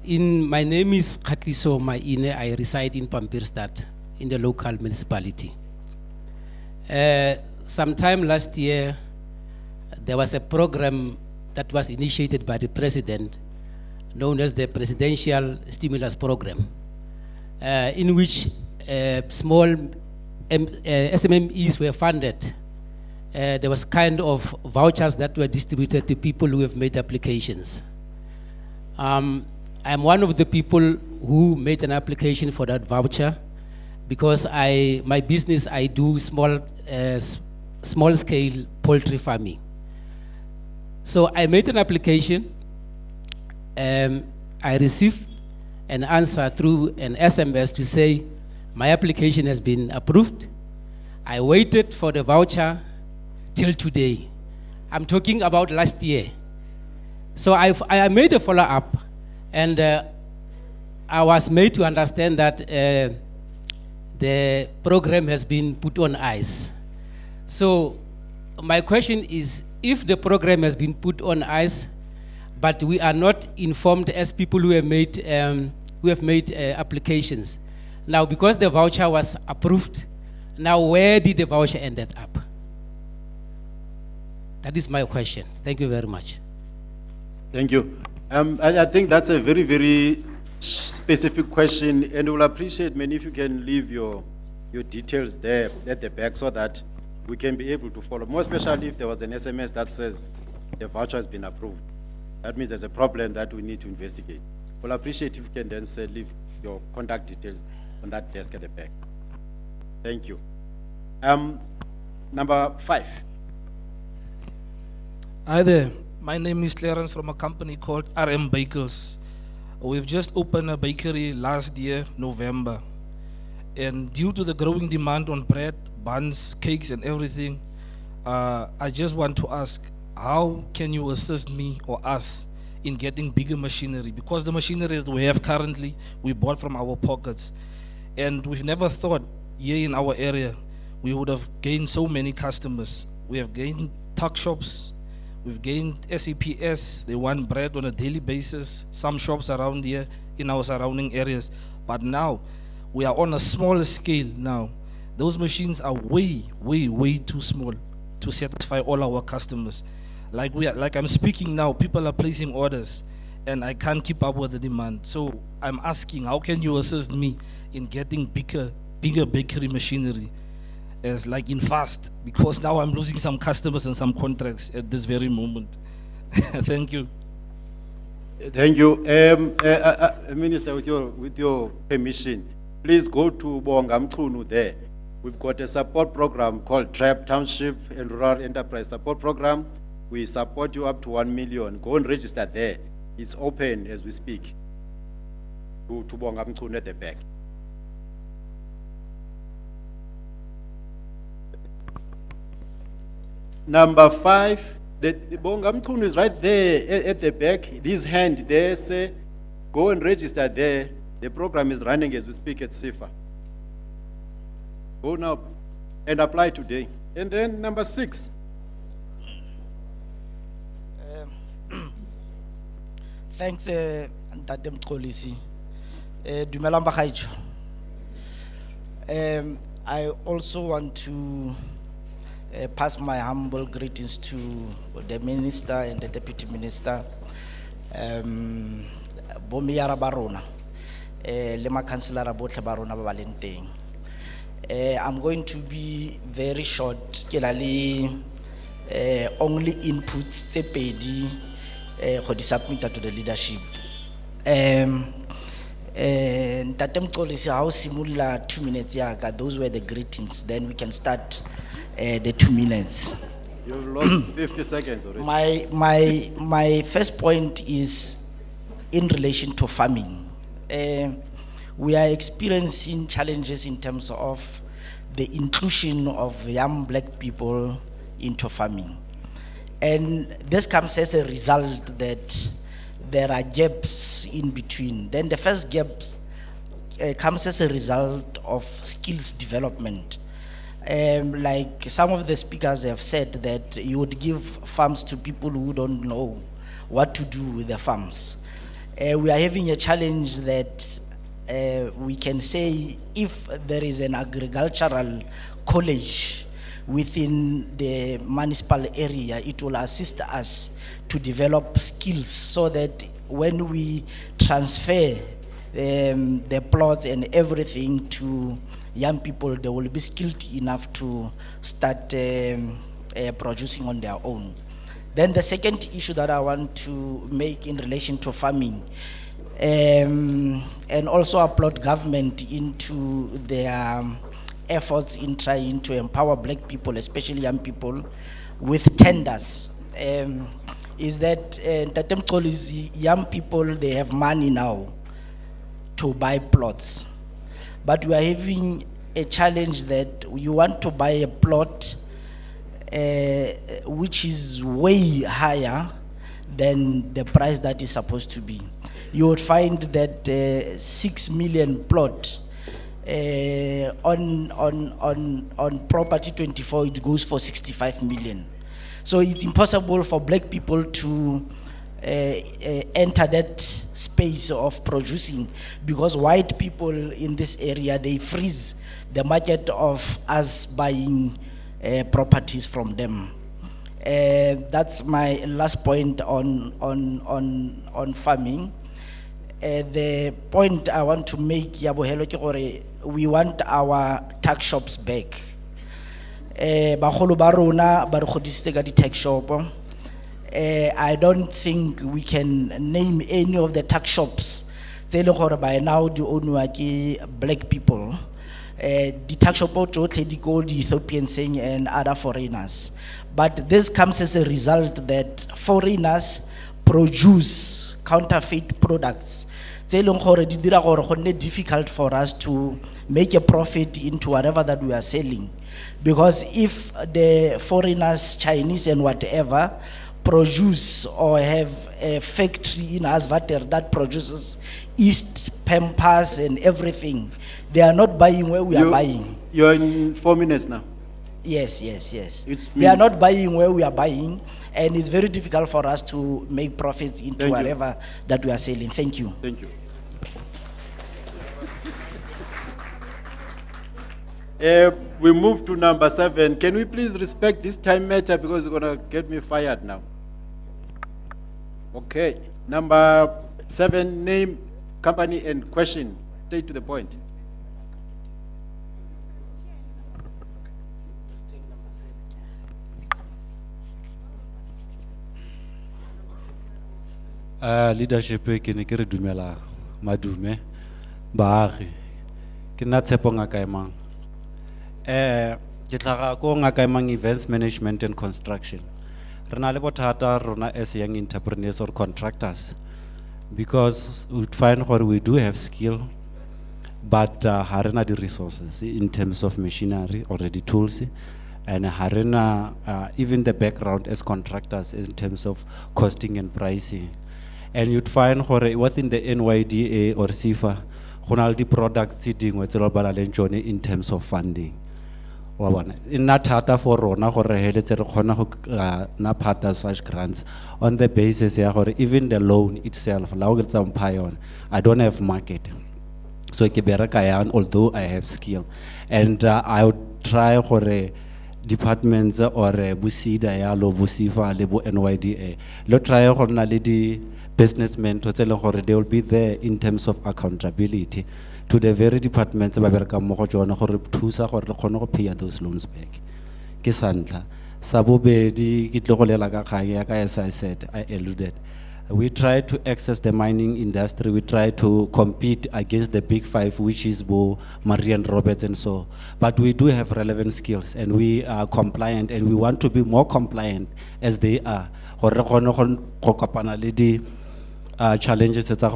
my name is Khatliso Maine. I reside in Pampierstad in the local municipality. Sometime last year, there was a program that was initiated by the president, known as the Presidential Stimulus Program, in which small SMMEs were funded. There was kind of vouchers that were distributed to people who have made applications. I'm one of the people who made an application for that voucher, because my business, I do small scale poultry farming. So I made an application. I received an answer through an SMS to say my application has been approved. I waited for the voucher till today. I'm talking about last year. So I made a follow-up, and I was made to understand that the program has been put on ice. So my question is, if the program has been put on ice, but we are not informed as people who have made applications. Now, because the voucher was approved, now where did the voucher ended up? That is my question. Thank you very much. Thank you. I think that's a very, very specific question, and we'll appreciate, many if you can leave your your details there at the back so that we can be able to follow, more especially if there was an SMS that says the voucher has been approved. That means there's a problem that we need to investigate. We'll appreciate if you can then say, leave your contact details on that desk at the back. Thank you. Number 5. Hi there, my name is Clarence from a company called RM Bakers. We've just opened a bakery last year, November. And due to the growing demand on bread, buns, cakes and everything, I just want to ask, how can you assist me or us in getting bigger machinery? Because the machinery that we have currently, we bought from our pockets. And we've never thought here in our area, we would have gained so many customers. We have gained tuck shops, we've gained SEPS, they want bread on a daily basis, some shops around here in our surrounding areas. But now, we are on a smaller scale now. Those machines are way, way, way too small to satisfy all our customers. Like I'm speaking now, people are placing orders and I can't keep up with the demand. So I'm asking, how can you assist me in getting bigger bakery machinery? As like in fast, because now I'm losing some customers and some contracts at this very moment. Thank you. Thank you. Minister, with your permission, please go to Bongamtunu there. We've got a support program called TRAP, Township and Rural Enterprise Support Program. We support you up to 1 million. Go and register there. It's open as we speak. To Bongamtunu at the back. Number 5, the Bongamtunu is right there at the back. This hand there, say, go and register there. The program is running as we speak at SIFA. Go now and apply today. And then number 6. Thanks, Ntate Mxolisi. Dumelang bagaetsho. I also want to pass my humble greetings to the Minister and the Deputy Minister, Bomiyara Barona, Lema Councillor Abotle Barona Babalenteng. I'm going to be very short, only inputs tse pedi go di submit to the leadership. Ntate Mxolisi, ha o simolla 2 minutes yaka, those were the greetings, then we can start the 2 minutes. You've lost 50 seconds already. My first point is in relation to farming. We are experiencing challenges in terms of the inclusion of young black people into farming. And this comes as a result that there are gaps in between. Then the first gaps comes as a result of skills development. Like some of the speakers have said that you would give farms to people who don't know what to do with the farms. We are having a challenge that we can say if there is an agricultural college within the municipal area, it will assist us to develop skills so that when we transfer the plots and everything to young people, they will be skilled enough to start producing on their own. Then the second issue that I want to make in relation to farming, and also applaud government into their efforts in trying to empower black people, especially young people, with tenders, is that young people, they have money now to buy plots. But we are having a challenge that you want to buy a plot which is way higher than the price that is supposed to be. You would find that 6 million plot on property 24, it goes for 65 million. So it's impossible for black people to enter that space of producing, because white people in this area, they freeze the market of us buying properties from them. That's my last point on farming. The point I want to make, we want our tuck shops back. Bagolo ba rona ba re godisitse ka di tuck shop. I don't think we can name any of the tuck shops. Tse leng gore by now di ownwa ke black people. The tuck shop tsotlhe di ko di Ethiopians and other foreigners. But this comes as a result that foreigners produce counterfeit products. Tse leng gore di dira gore go nne difficult for us to make a profit into whatever that we are selling. Because if the foreigners, Chinese and whatever, produce or have a factory in Hartswater that produces East, Pampers and everything, they are not buying where we are buying. You're in 4 minutes now. Yes, yes, yes. It They are means- not buying where we are buying, and it's very difficult for us to make profits into Thank you. whatever that we are selling. Thank you. Thank you. We move to number 7. Can we please respect this time matter because it's gonna get me fired now? Okay, number 7, name, company and question. Straight to the point. Leadership ke ne ke re dumela madume baagi ke nna Tshepo Ngaka Emang ke tlhaga ko Ngaka Emang events management and construction re na le bothata rona as young entrepreneurs or contractors because we find gore we do have skill but ha re na di resources in terms of machinery or the tools and ha re na even the background as contractors in terms of costing and pricing. And you'd find within the NYDA or SIFA, the products sitting with the in terms of funding. In that data for Rona, na part of such grants on the basis, even the loan itself, I don't have market. So although I have skill. And I would try for departments or Busida, Yalo, Busifa, Lebo NYDA. Lo try for businessmen to tell them they will be there in terms of accountability to the very departments ba bereka mo go tsona gore thusa gore re kgone go pay those loans back. Ke santla sa bobedi ke tle go lela ka kgang ya ka as I said, I alluded. We try to access the mining industry, we try to compete against the big 5 which is Bo, Marian Roberts and so. But we do have relevant skills and we are compliant and we want to be more compliant as they are. Gore re kgone go kopana le di challenges to the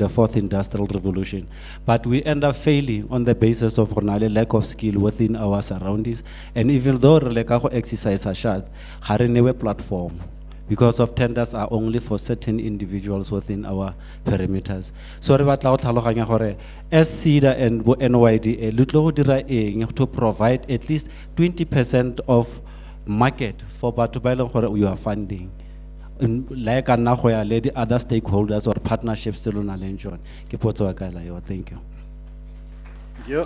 4th industrial revolution. But we end up failing on the basis of lack of skill within our surroundings. And even though we exercise a shot, we platform because of tenders are only for certain individuals within our perimeters. So as SEDA and NYDA, to provide at least 20% of market for you are funding. Like and now the other stakeholders or partnerships still on Alenjon. Thank you. Yeah.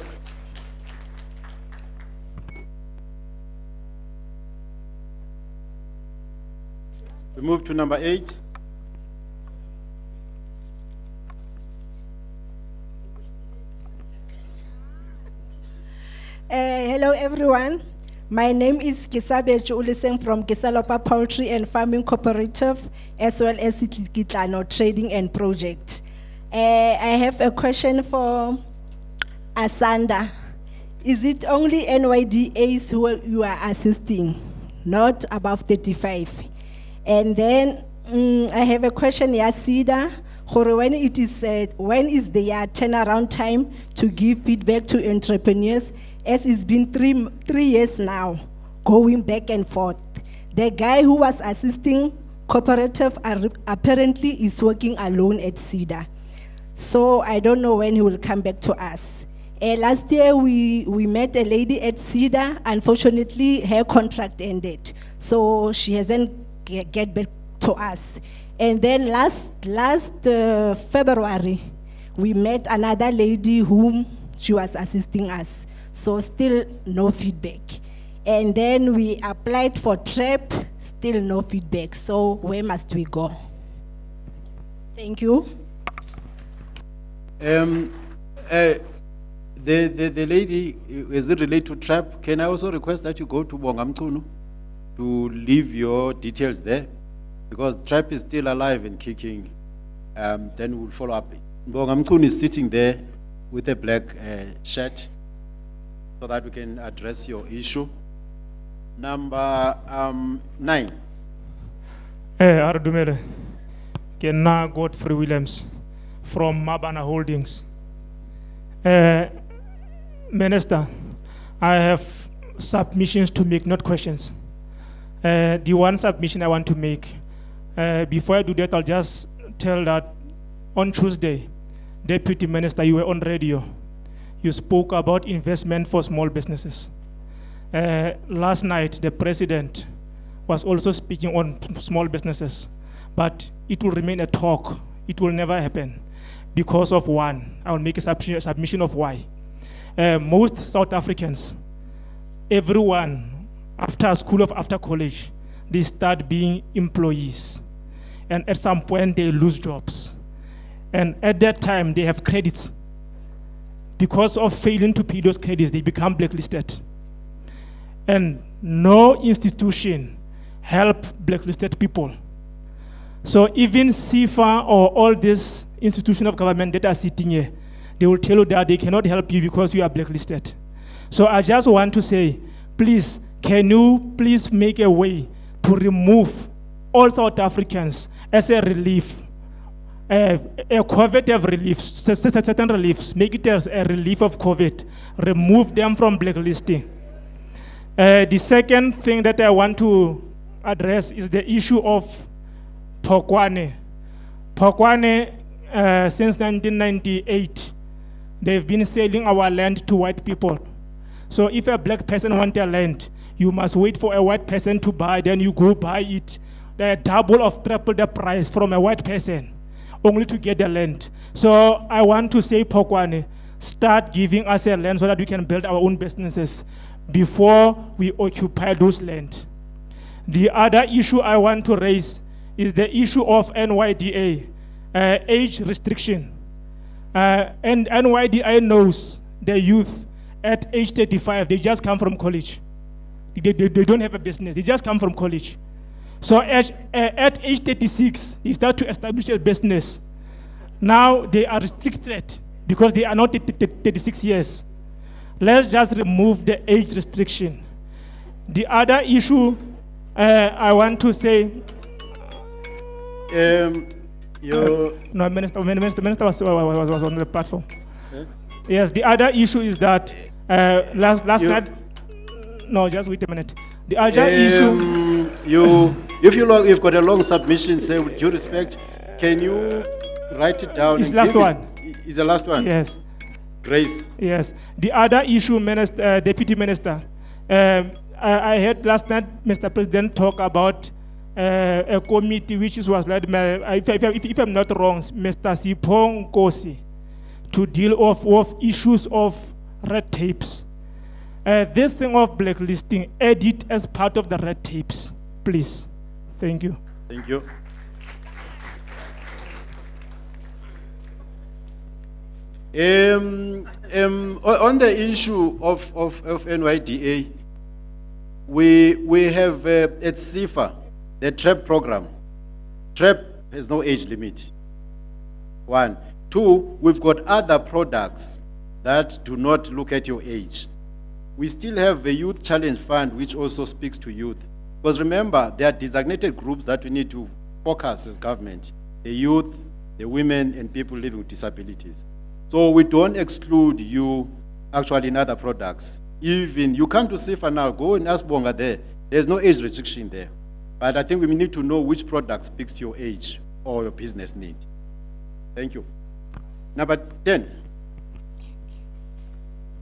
We move to number 8. Hello everyone. My name is Kisabe Uliseng from Kisalopa Poultry and Farming Cooperative, as well as Kitlano Trading and Project. I have a question for Asanda. Is it only NYDAs who you are assisting, not above 35? And then I have a question, Yasida, when is their turnaround time to give feedback to entrepreneurs? As it's been three years now, going back and forth. The guy who was assisting cooperative apparently is working alone at SEDA. So I don't know when he will come back to us. Last year we met a lady at SEDA. Unfortunately, her contract ended. So she hasn't get back to us. And then last February, we met another lady whom she was assisting us. So still no feedback. And then we applied for TRAP, still no feedback. So where must we go? Thank you. The lady, is it related to trap? Can I also request that you go to Bongamtunu to leave your details there? Because trap is still alive and kicking. Then we'll follow up. Bongamtunu is sitting there with a black shirt so that we can address your issue. Number 9. Ardumere, Kenna Godfrey Williams from Mabana Holdings. Minister, I have submissions to make, not questions. The one submission I want to make, before I do that, I'll just tell that on Tuesday, Deputy Minister, you were on radio. You spoke about investment for small businesses. Last night, the President was also speaking on small businesses, but it will remain a talk. It will never happen because of one. I will make a submission of why. Most South Africans, everyone, after school or after college, they start being employees. And at some point, they lose jobs. And at that time, they have credits. Because of failing to pay those credits, they become blacklisted. And no institution help blacklisted people. So even CIFA or all these institutions of government that are sitting here, they will tell you that they cannot help you because you are blacklisted. So I just want to say, please, can you please make a way to remove all South Africans as a relief, a COVID relief, certain reliefs, make it as a relief of COVID, remove them from blacklisting. The second thing that I want to address is the issue of Pokwane. Pokwane, since 1998, they've been selling our land to white people. So if a black person wants a land, you must wait for a white person to buy, then you go buy it. They double or triple the price from a white person, only to get the land. So I want to say, Pokwane, start giving us a land so that we can build our own businesses before we occupy those land. The other issue I want to raise is the issue of NYDA, age restriction. And NYDA knows the youth at age 35, they just come from college. They don't have a business, they just come from college. So at age 36, they start to establish a business. Now they are restricted because they are not 36 years. Let's just remove the age restriction. The other issue I want to say, no, Minister was on the platform. Yes, the other issue is that last night. No, just wait a minute. The other issue. You've got a long submission, say with due respect, can you write it down? It's last one. It's the last one. Yes. Grace. Yes. The other issue, Minister, Deputy Minister. I heard last night Mr. President talk about a committee which was led by, if I'm not wrong, Mr. Sipho Nkosi, to deal with issues of red tapes. This thing of blacklisting, add it as part of the red tapes, please. Thank you. Thank you. On the issue of NYDA, we have at CIFA, the TRAP program. TRAP has no age limit. 1. 2, we've got other products that do not look at your age. We still have a Youth Challenge Fund, which also speaks to youth. Because remember, there are designated groups that we need to focus as government. The youth, the women, and people living with disabilities. So we don't exclude you actually in other products. Even you come to CIFA now, go and ask Bonga there. There's no age restriction there. But I think we need to know which product speaks to your age or your business need. Thank you. Number 10.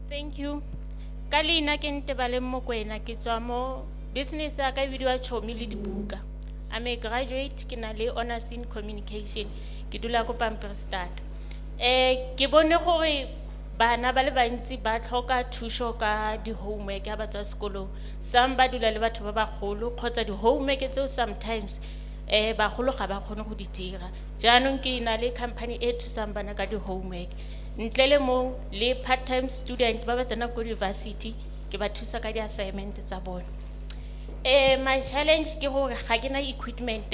Thank you. Kalina kente bale mokwena kitsamo business ya ka video chomi le dibuka. I'm a graduate ke na le honors in communication. Ke dula ko Pampierstad. Ke bone gore bana ba le bantsi ba tlhoka thuso ka di homework ya batsa sekolo. Some ba dula le batho ba bagolo kgotsa di homework tseo sometimes bagolo ga ba kgone go di dira. Jaanong ke na le company e thusang bana ka di homework. ntle le mo le part-time student ba ba tsena ko university ke ba thusa ka di assignment tsa bone. My challenge ke gore ga ke na equipment.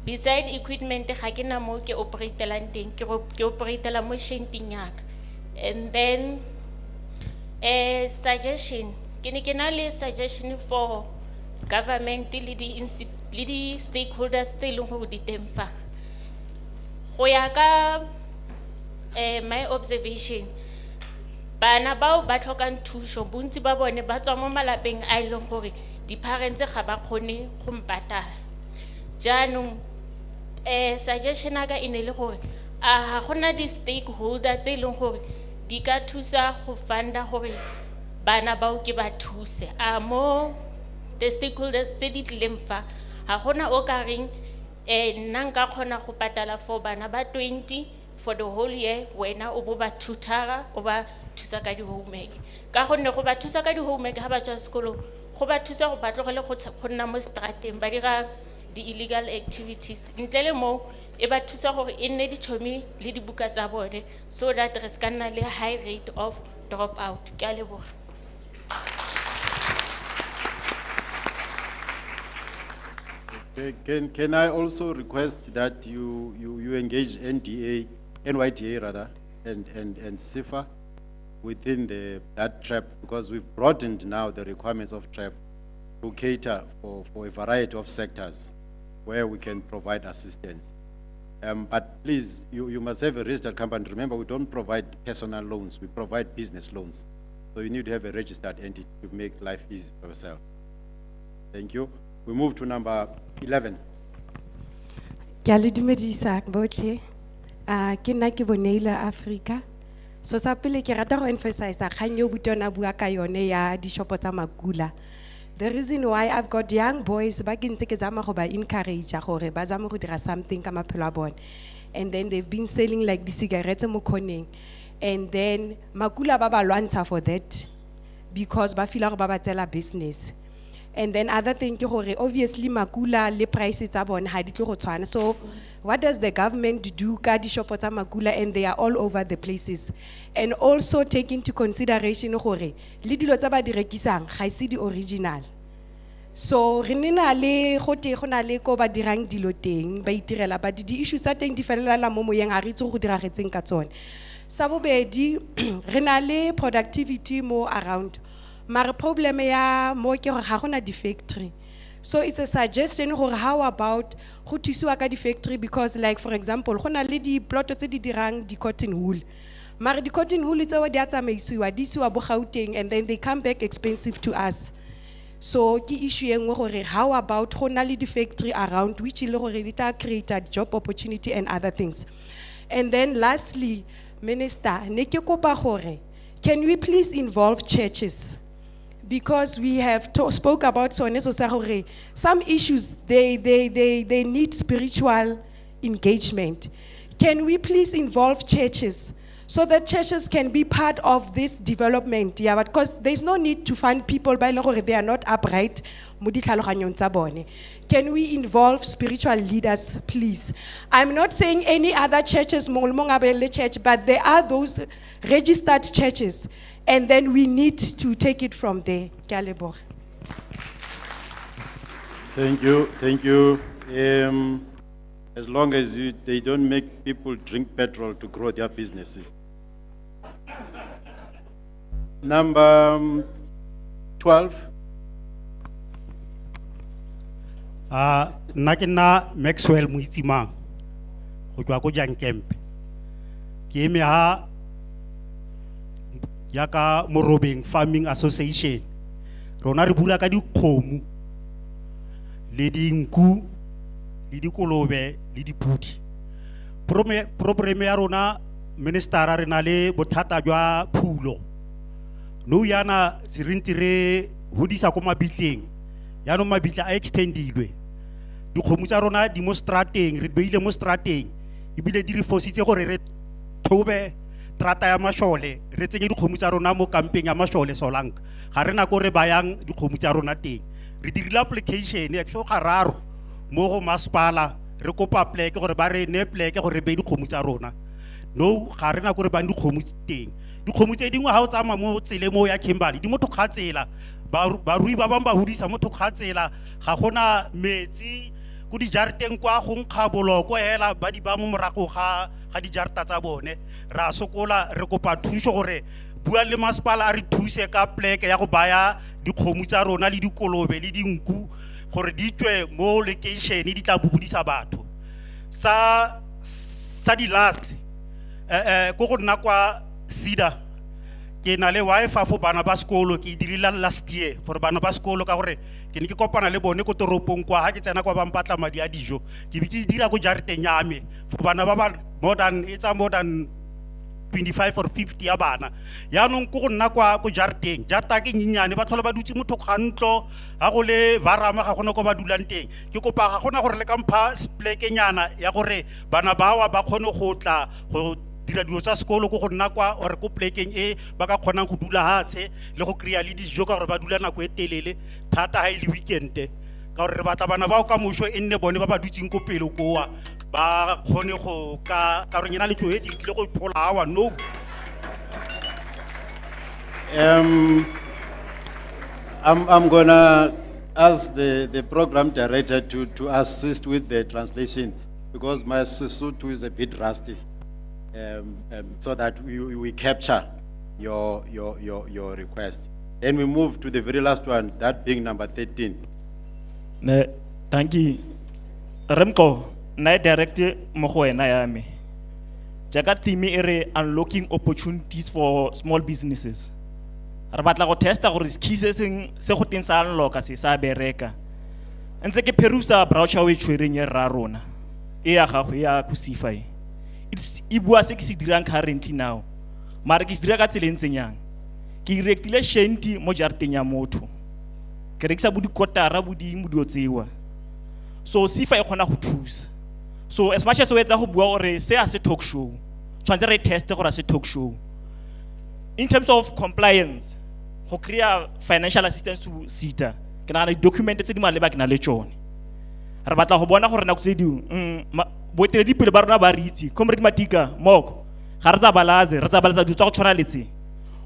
Beside equipment ga ke na mo ke operatelang teng, ke operatela mo shenting yaka. And then suggestion, ke ne ke na le suggestion for government le di stakeholders tse leng gore di teng fa. Go ya ka my observation, bana bao ba tlhokang thuso bontsi ba bone ba tswa mo malapeng a ileng gore di parents ga ba kgone go mpatala. Jaanong suggestion aka e ne le gore a ga gona di stakeholder tse leng gore di ka thusa go funda gore bana bao ke ba thuse. A mo the stakeholders tse di tlileng fa ga gona o ka reng nna nka kgona go patala for bana ba 20 for the whole year, wena o bo ba tutara o ba thusa ka di homework. Ka gonne go ba thusa ka di homework ha ba tswa sekolo go ba thusa go ba tlogele go nna mo strateng ba dira the illegal activities. Ntle le mo e ba thusa gore e nne ditšhomi le dibuka tsa bone so that re ska nna le high rate of drop out. Ke a leboga. Can I also request that you engage NYDA rather, and CIFA within that TRAP, because we've broadened now the requirements of TRAP to cater for a variety of sectors where we can provide assistance. But please, you must have a registered company. Remember, we don't provide personal loans, we provide business loans. So you need to have a registered entity to make life easy for yourself. Thank you. We move to number 11. Africa. So sa pele ke rata go emphasize kgang yo butona bua ka yone ya di shopo tsa magula. The reason why I've got young boys ba ke ntse ke zama go ba encourage gore ba zama go dira something ka maphelo a bone. And then they've been selling like the cigarettes mo cornering. And then magula ba ba lwantsha for that because ba feel gore ba ba tsela business. And then other thing ke gore obviously makula le price tsa bone ha di tlo go tshwana. So what does the government do ka di shopo tsa makula, and they are all over the places. And also take into consideration gore le dilo tsa ba di rekisang ga ise di original. So re nena le gote go na le ko ba dirang dilo teng ba itirela ba di issues tsa teng di felela mo moyeng a re itse go diragetseng ka tsone. Sa bobedi re na le productivity mo around. Mara problem ya mo ke gore ga gona di factory. So it's a suggestion gore how about go thusiwa ka di factory, because like for example go na le di ploto tse di dirang di cotton wool. Mara di cotton wool tse wa di atsamaisiwa di siwa bo Gauteng and then they come back expensive to us. So ki issue engwe gore how about go na le di factory around which ile gore di ta create a job opportunity and other things. And then lastly, Minister, ne ke kopa gore can we please involve churches? Because we have spoke about some issues, they need spiritual engagement. Can we please involve churches so that churches can be part of this development? Yeah, because there's no need to find people by they are not upright. Can we involve spiritual leaders, please? I'm not saying any other churches, but there are those registered churches. And then we need to take it from there. Thank you. As long as they don't make people drink petrol to grow their businesses. Number 12. Nakina Maxwell Muitima, Utuako Jan Kemp. Kiemia Yaka Morobing Farming Association. Rona Ribula Kadi Komu, Lady Nku, Lady Kolobe, Lady Puti. Probleme Rona Ministara Renale Botata Jua Pulo. No yana Sirintire Hudisa Koma Biting. Yano Mabita extended. Du Komuta Rona demonstrating, rebel demonstrating. Ibile di rifosite gore tobe trata ya mashole re tsenge di khomu tsa rona mo camping ya mashole solang ga rena go re bayang di khomu tsa rona teng re dirile application e go gararo mo go masipala re kopa pleke gore ba re ne pleke gore be di khomu tsa rona No, ga rena gore ba dikgomo teng. Dikgomo tse dingwe ha o tsama mo tsele mo ya Kimberley, di mo thoko ga tsela. Barui ba bang ba hudisa mo thoko ga tsela, ga gona metsi go di jareteng kwa go nkga boloko hela ba di ba mo morago ga di jareta tsa bone. Ra sokola re kopa thuso gore bua le masepala a re thuse ka pleke ya go baya dikgomo tsa rona le dikolobe le dinku gore di tswe mo location di tla bubudisa batho. Sa di last go go nna kwa Sida ke na le Wi-Fi for bana ba sekolo ke dirila last year for bana ba sekolo ka gore ke ne ke kopana le bone ko toropong kwa ha ke tsena kwa ba mpatla madi a dijo ke be ke dira go jareteng ya me for bana ba more than 25 or 50 ya bana ya nong go nna kwa go jareteng jarta ke nyenyane ba tlhola ba dutse motho gantlo ha go le varama ga gona go ba dulang teng ke kopa ga gona gore le ka mpha spleke nyana ya gore bana bawa ba khone go tla go dira dilo tsa sekolo go nna kwa or ko plekeng e ba ka kgonang go dula hatshe le go kreya le dijo ka gore ba dula nako e telele thata ha ile weekend ka gore re batla bana ba ka mosho e nne bone ba ba dutsing ko pele koa ba khone go ka re nyena le tloetse ke le go pholawa no. I'm gonna ask the program director to assist with the translation because my Sesotho is a bit rusty. So that we capture your request. Then we move to the very last one, that being number 13. Thank you. Remko, na direct mo go wena ya me. Jaaka theme ere unlocking opportunities for small businesses. Re batla go testa gore skills se go teng sa unlock se sa bereka. Ntse ke perusa Roadshow e tshwereng e ra rona. E ya gago ya ku sifai. It's ibua se ke se dirang currently now. Mara ke se dira ka tseleng tsenyang. Ke directile shenti mo jareteng ya motho. Ke rekisa budi kotara budi mudio tsewa. So sifa e khona go thusa. So as much as we etsa go bua ore se a se talk show. Tshwantse re test gore a se talk show. In terms of compliance, go create financial assistance to SITA. Ke na le document tse di maleba ke na le tsone. Re batla go bona gore na go tse di boeteledi pele ba rona ba re itse comrade Matika moko ga re tsa balaza ditso go tshwana letse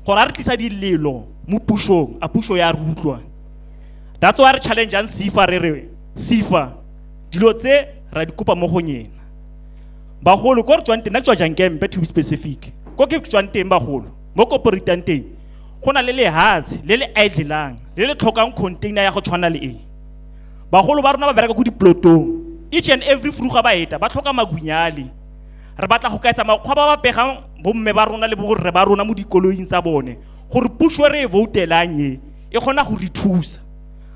gore a re tlisa dilelo mo pushong a pusho ya rutlwa. That's why re challenge an sifa re sifa dilo tse ra di kopa mo go nyena bagolo go re tswante nna tswa jankempe to be specific go ke tswante bagolo mo cooperatives teng go na le lehatse le le idlelang le le tlhokang container ya go tshwana le e bagolo ba rona ba bereka go diplotong. Each and every fruga ba eta ba tlhoka magunyale re batla go kaetsa makgwa ba pegang bomme ba rona le borre ba rona mo dikoloing tsa bone gore pushwe re votelang e gona go re thusa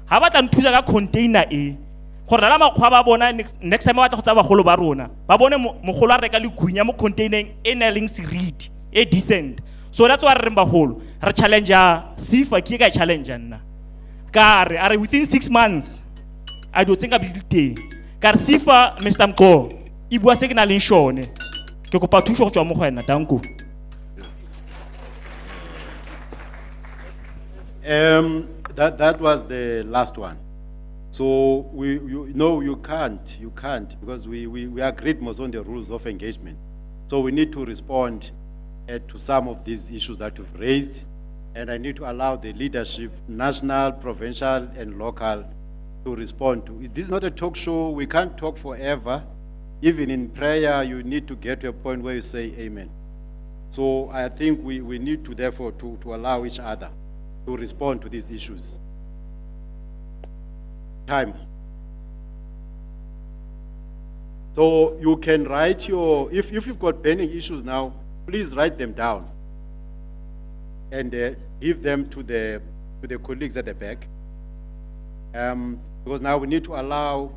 ha ba tla nthusa ka container e gore la makgwa ba bona next time ba tla go tsa bagolo ba rona ba bone mogolo a reka le gunya mo containereng e na leng seriti e decent. So that's why re bagolo re challenge sifa ke ka challenge nna ka re are within 6 months I don't think ability car sifa Mr. Mko ibua se ke na le nshone ke kopa thuso go tswa mo go wena danko. That was the last one. So you can't because we agreed most on the rules of engagement. So we need to respond to some of these issues that we've raised, and I need to allow the leadership, national, provincial, and local, to respond to. This is not a talk show. We can't talk forever. Even in prayer, you need to get to a point where you say amen. So I think we need to therefore to allow each other to respond to these issues. Time. So you can write if you've got pending issues now, please write them down and give them to the colleagues at the back. Because now we need to allow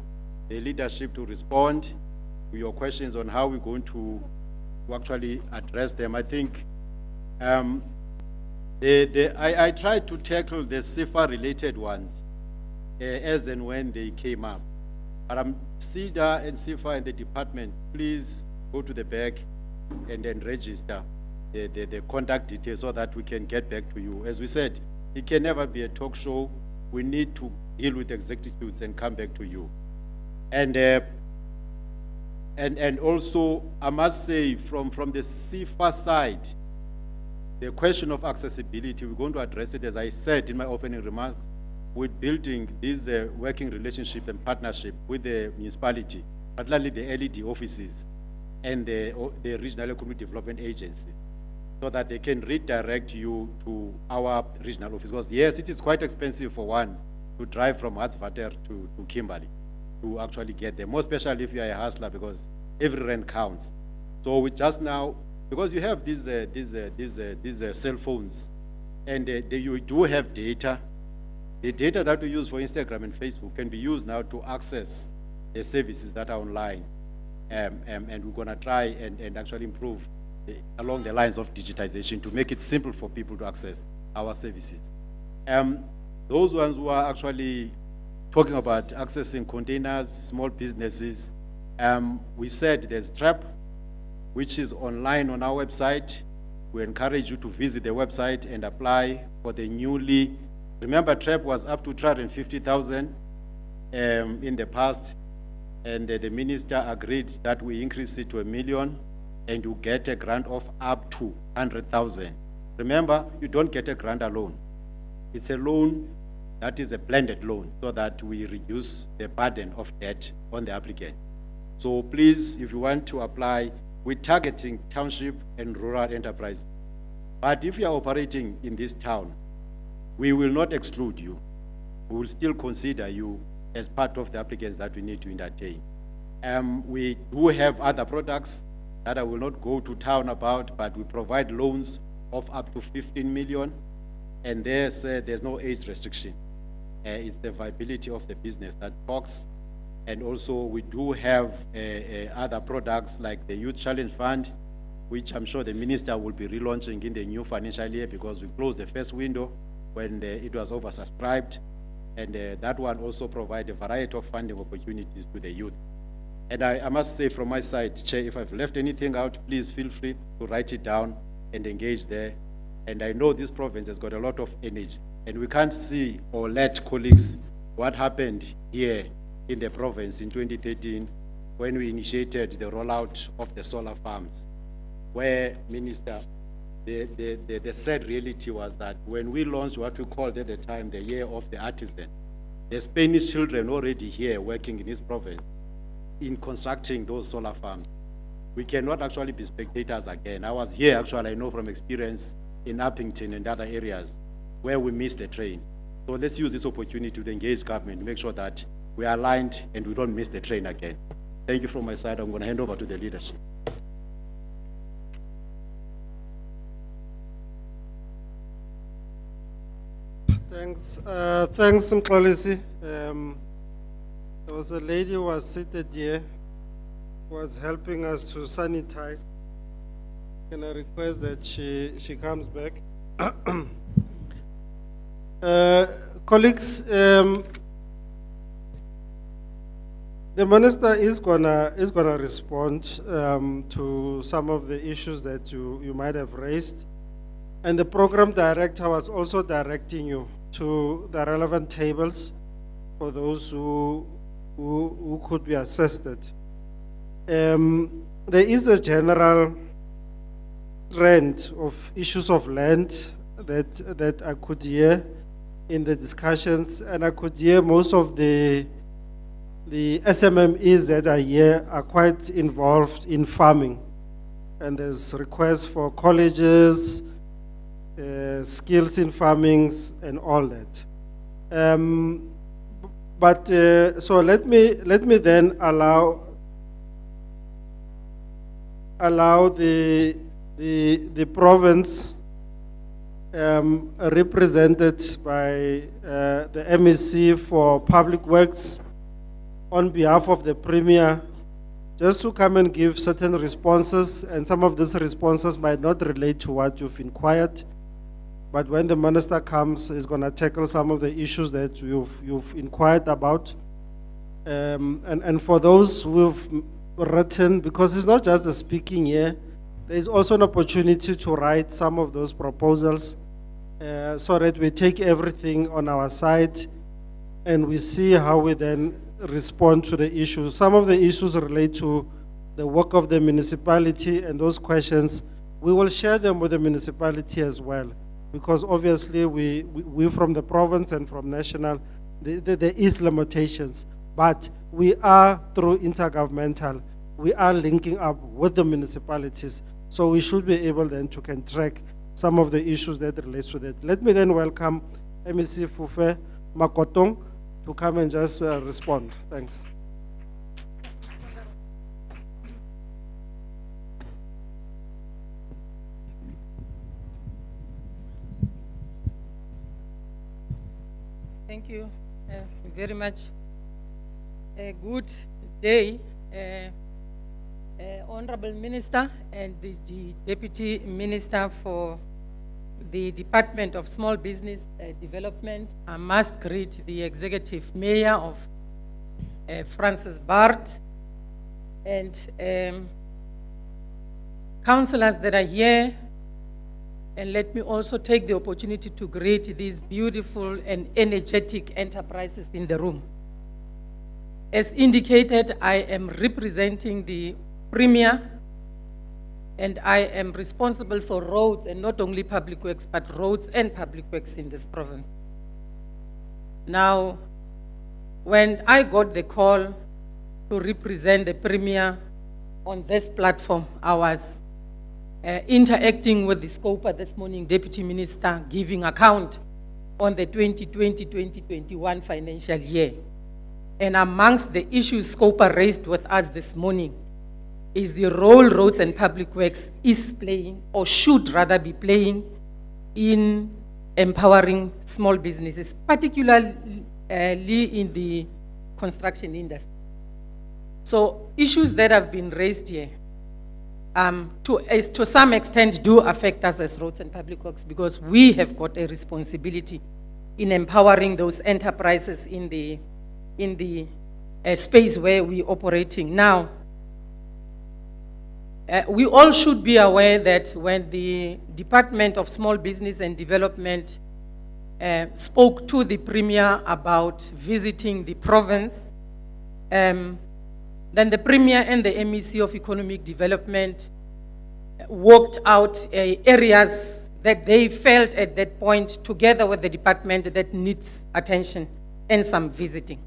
the leadership to respond to your questions on how we're going to actually address them. I think I tried to tackle the CIFA related ones as and when they came up. But CIDA and CIFA and the department, please go to the back and then register the contact details so that we can get back to you. As we said, it can never be a talk show. We need to deal with executives and come back to you. And And also, I must say, from the CFA side, the question of accessibility, we're going to address it, as I said in my opening remarks, with building this working relationship and partnership with the municipality, particularly the LED offices and the regional community development agency, so that they can redirect you to our regional office. Because yes, it is quite expensive for one to drive from Hartswater to Kimberley to actually get there, more especially if you are a hustler, because every rent counts. So we just now, because you have these cell phones, and you do have data. The data that we use for Instagram and Facebook can be used now to access the services that are online. And we're gonna try and actually improve along the lines of digitization to make it simple for people to access our services. Those ones who are actually talking about accessing containers, small businesses, we said there's TRAP, which is online on our website. We encourage you to visit the website and apply for the newly, remember TRAP was up to 350,000 in the past, and the minister agreed that we increase it to $1 million, and you get a grant of up to 100,000. Remember, you don't get a grant alone. It's a loan that is a blended loan, so that we reduce the burden of debt on the applicant. So please, if you want to apply, we're targeting township and rural enterprise. But if you are operating in this town, we will not exclude you. We will still consider you as part of the applicants that we need to entertain. We do have other products that I will not go to town about, but we provide loans of up to 15 million, and there's no age restriction. It's the viability of the business that talks. And also we do have other products like the Youth Challenge Fund, which I'm sure the minister will be relaunching in the new financial year, because we closed the first window when it was oversubscribed. And that one also provides a variety of funding opportunities to the youth. And I must say from my side, Chair, if I've left anything out, please feel free to write it down and engage there. And I know this province has got a lot of energy, and we can't see or let colleagues what happened here in the province in 2013 when we initiated the rollout of the solar farms, where, Minister, the sad reality was that when we launched what we called at the time the Year of the Artisan, the Spanish children already here working in this province in constructing those solar farms. We cannot actually be spectators again. I was here, actually, I know from experience in Uppington and other areas where we missed the train. So let's use this opportunity to engage government to make sure that we are aligned and we don't miss the train again. Thank you from my side. I'm going to hand over to the leadership. Thanks, thanks, Mxolisi. There was a lady who was seated here, who was helping us to sanitize. Can I request that she comes back? Colleagues, the minister is gonna respond to some of the issues that you might have raised, and the program director was also directing you to the relevant tables for those who could be assisted. There is a general trend of issues of land that I could hear in the discussions, and I could hear most of the SMMEs that are here are quite involved in farming, and there's requests for colleges, skills in farming and all that. So let me then allow the province represented by the MEC for Public Works on behalf of the Premier, just to come and give certain responses, and some of these responses might not relate to what you've inquired, but when the minister comes, he's going to tackle some of the issues that you've inquired about. And for those who've written, because it's not just the speaking here, there's also an opportunity to write some of those proposals so that we take everything on our side and we see how we then respond to the issues. Some of the issues relate to the work of the municipality and those questions, we will share them with the municipality as well. Because obviously we from the province and from national, there is limitations. But we are, through intergovernmental, we are linking up with the municipalities. So we should be able then to can track some of the issues that relates to that. Let me then welcome MEC Fufe Makotong to come and just respond. Thanks. Thank you very much. A good day, Honorable Minister and the Deputy Minister for the Department of Small Business Development. I must greet the Executive Mayor of Francis Bart and councillors that are here. And let me also take the opportunity to greet these beautiful and energetic enterprises in the room. As indicated, I am representing the Premier, and I am responsible for roads, and not only public works, but roads and public works in this province. Now, when I got the call to represent the Premier on this platform, I was interacting with the Scopa this morning, Deputy Minister, giving account on the 2020-2021 financial year. And amongst the issues Scopa raised with us this morning is the role roads and public works is playing, or should rather be playing, in empowering small businesses, particularly in the construction industry. So issues that have been raised here, to some extent do affect us as roads and public works, because we have got a responsibility in empowering those enterprises in the space where we're operating. Now, we all should be aware that when the Department of Small Business and Development spoke to the Premier about visiting the province, then the Premier and the MEC of Economic Development worked out areas that they felt at that point, together with the department, that needs attention and some visiting.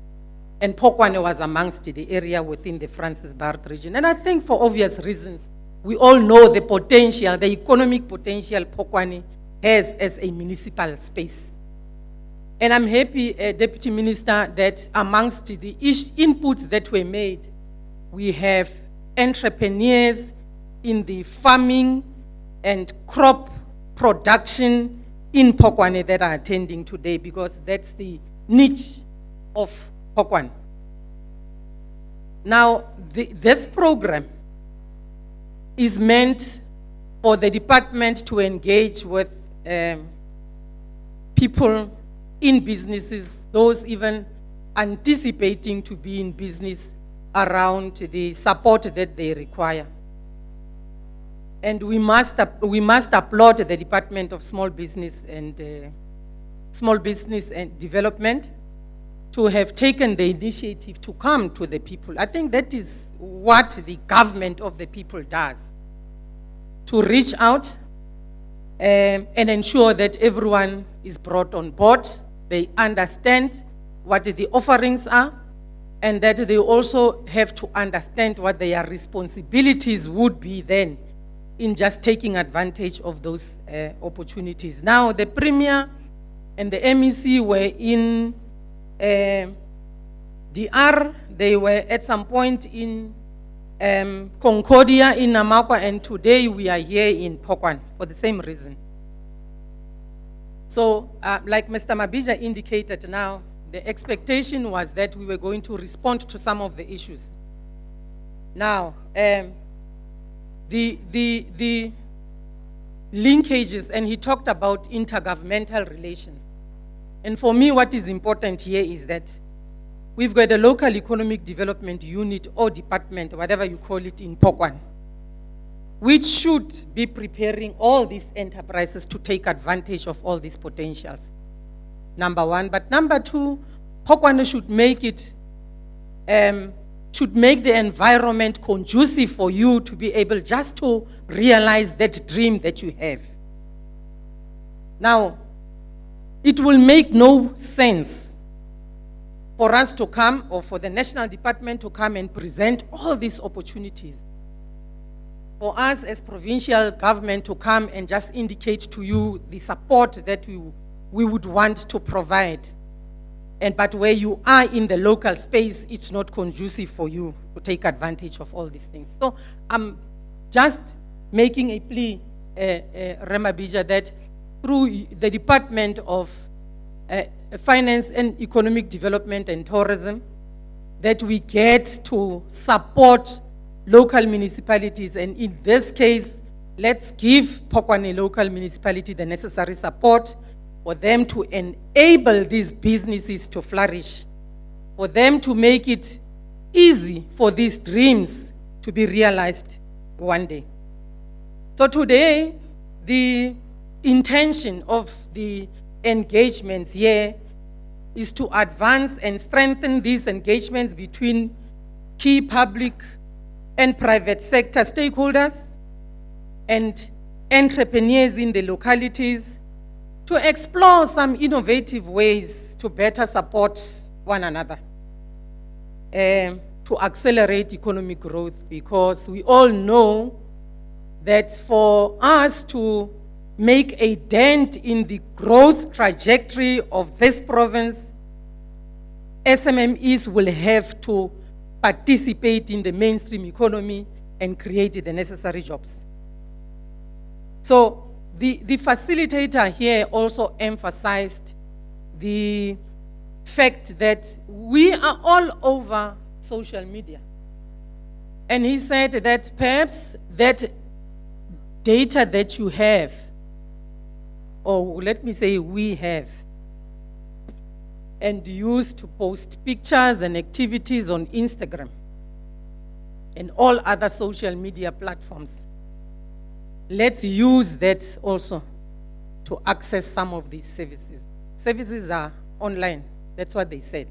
And Pokwane was amongst the area within the Francis Bart region. And I think for obvious reasons, we all know the potential, the economic potential Pokwane has as a municipal space. And I'm happy, Deputy Minister, that amongst the inputs that were made, we have entrepreneurs in the farming and crop production in Pokwane that are attending today, because that's the niche of Pokwane. Now, this program is meant for the department to engage with people in businesses, those even anticipating to be in business, around the support that they require. And we must applaud the Department of Small Business and Development to have taken the initiative to come to the people. I think that is what the government of the people does, to reach out and ensure that everyone is brought on board, they understand what the offerings are, and that they also have to understand what their responsibilities would be then in just taking advantage of those opportunities. Now, the Premier and the MEC were in DR, they were at some point in Concordia in Namakwa, and today we are here in Pokwane for the same reason. So, like Mr. Mabija indicated now, the expectation was that we were going to respond to some of the issues. Now, the linkages, and he talked about intergovernmental relations. And for me, what is important here is that we've got a local economic development unit or department, whatever you call it, in Pokwane, which should be preparing all these enterprises to take advantage of all these potentials. Number one. But number two, Pokwane should make it should make the environment conducive for you to be able just to realize that dream that you have. Now, it will make no sense for us to come, or for the national department to come and present all these opportunities. For us as provincial government to come and just indicate to you the support that we would want to provide. But where you are in the local space, it's not conducive for you to take advantage of all these things. So I'm just making a plea, Remabija, that through the Department of Finance and Economic Development and Tourism, that we get to support local municipalities. And in this case, let's give Pokwane local municipality the necessary support for them to enable these businesses to flourish, for them to make it easy for these dreams to be realized one day. So today, the intention of the engagements here is to advance and strengthen these engagements between key public and private sector stakeholders and entrepreneurs in the localities, to explore some innovative ways to better support one another, to accelerate economic growth, because we all know that for us to make a dent in the growth trajectory of this province, SMMEs will have to participate in the mainstream economy and create the necessary jobs. So the facilitator here also emphasized the fact that we are all over social media. And he said that perhaps that data that you have, or let me say we have, and used to post pictures and activities on Instagram and all other social media platforms, let's use that also to access some of these services. Services are online, that's what they said.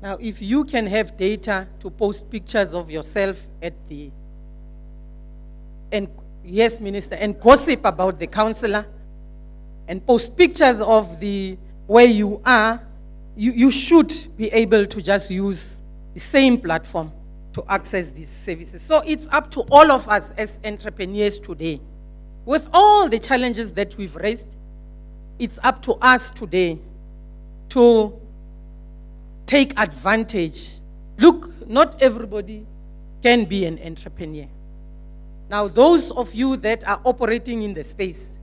Now, if you can have data to post pictures of yourself at the, and yes, Minister, and gossip about the councillor, and post pictures of the where you are, you should be able to just use the same platform to access these services. So it's up to all of us as entrepreneurs today. With all the challenges that we've raised, it's up to us today to take advantage. Look, not everybody can be an entrepreneur. Now, those of you that are operating in the space,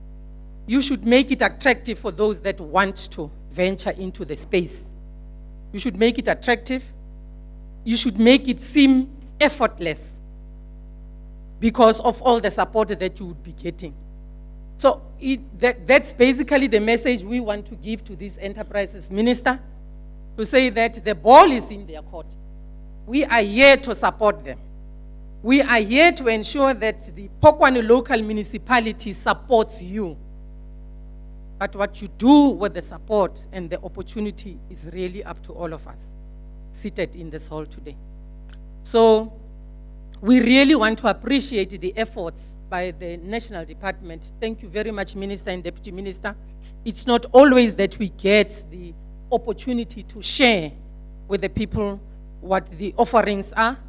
you should make it attractive for those that want to venture into the space. You should make it attractive. You should make it seem effortless because of all the support that you would be getting. So that's basically the message we want to give to these enterprises, Minister, to say that the ball is in their court. We are here to support them. We are here to ensure that the Pokwane local municipality supports you. But what you do with the support and the opportunity is really up to all of us seated in this hall today. So we really want to appreciate the efforts by the National Department. Thank you very much, Minister and Deputy Minister. It's not always that we get the opportunity to share with the people what the offerings are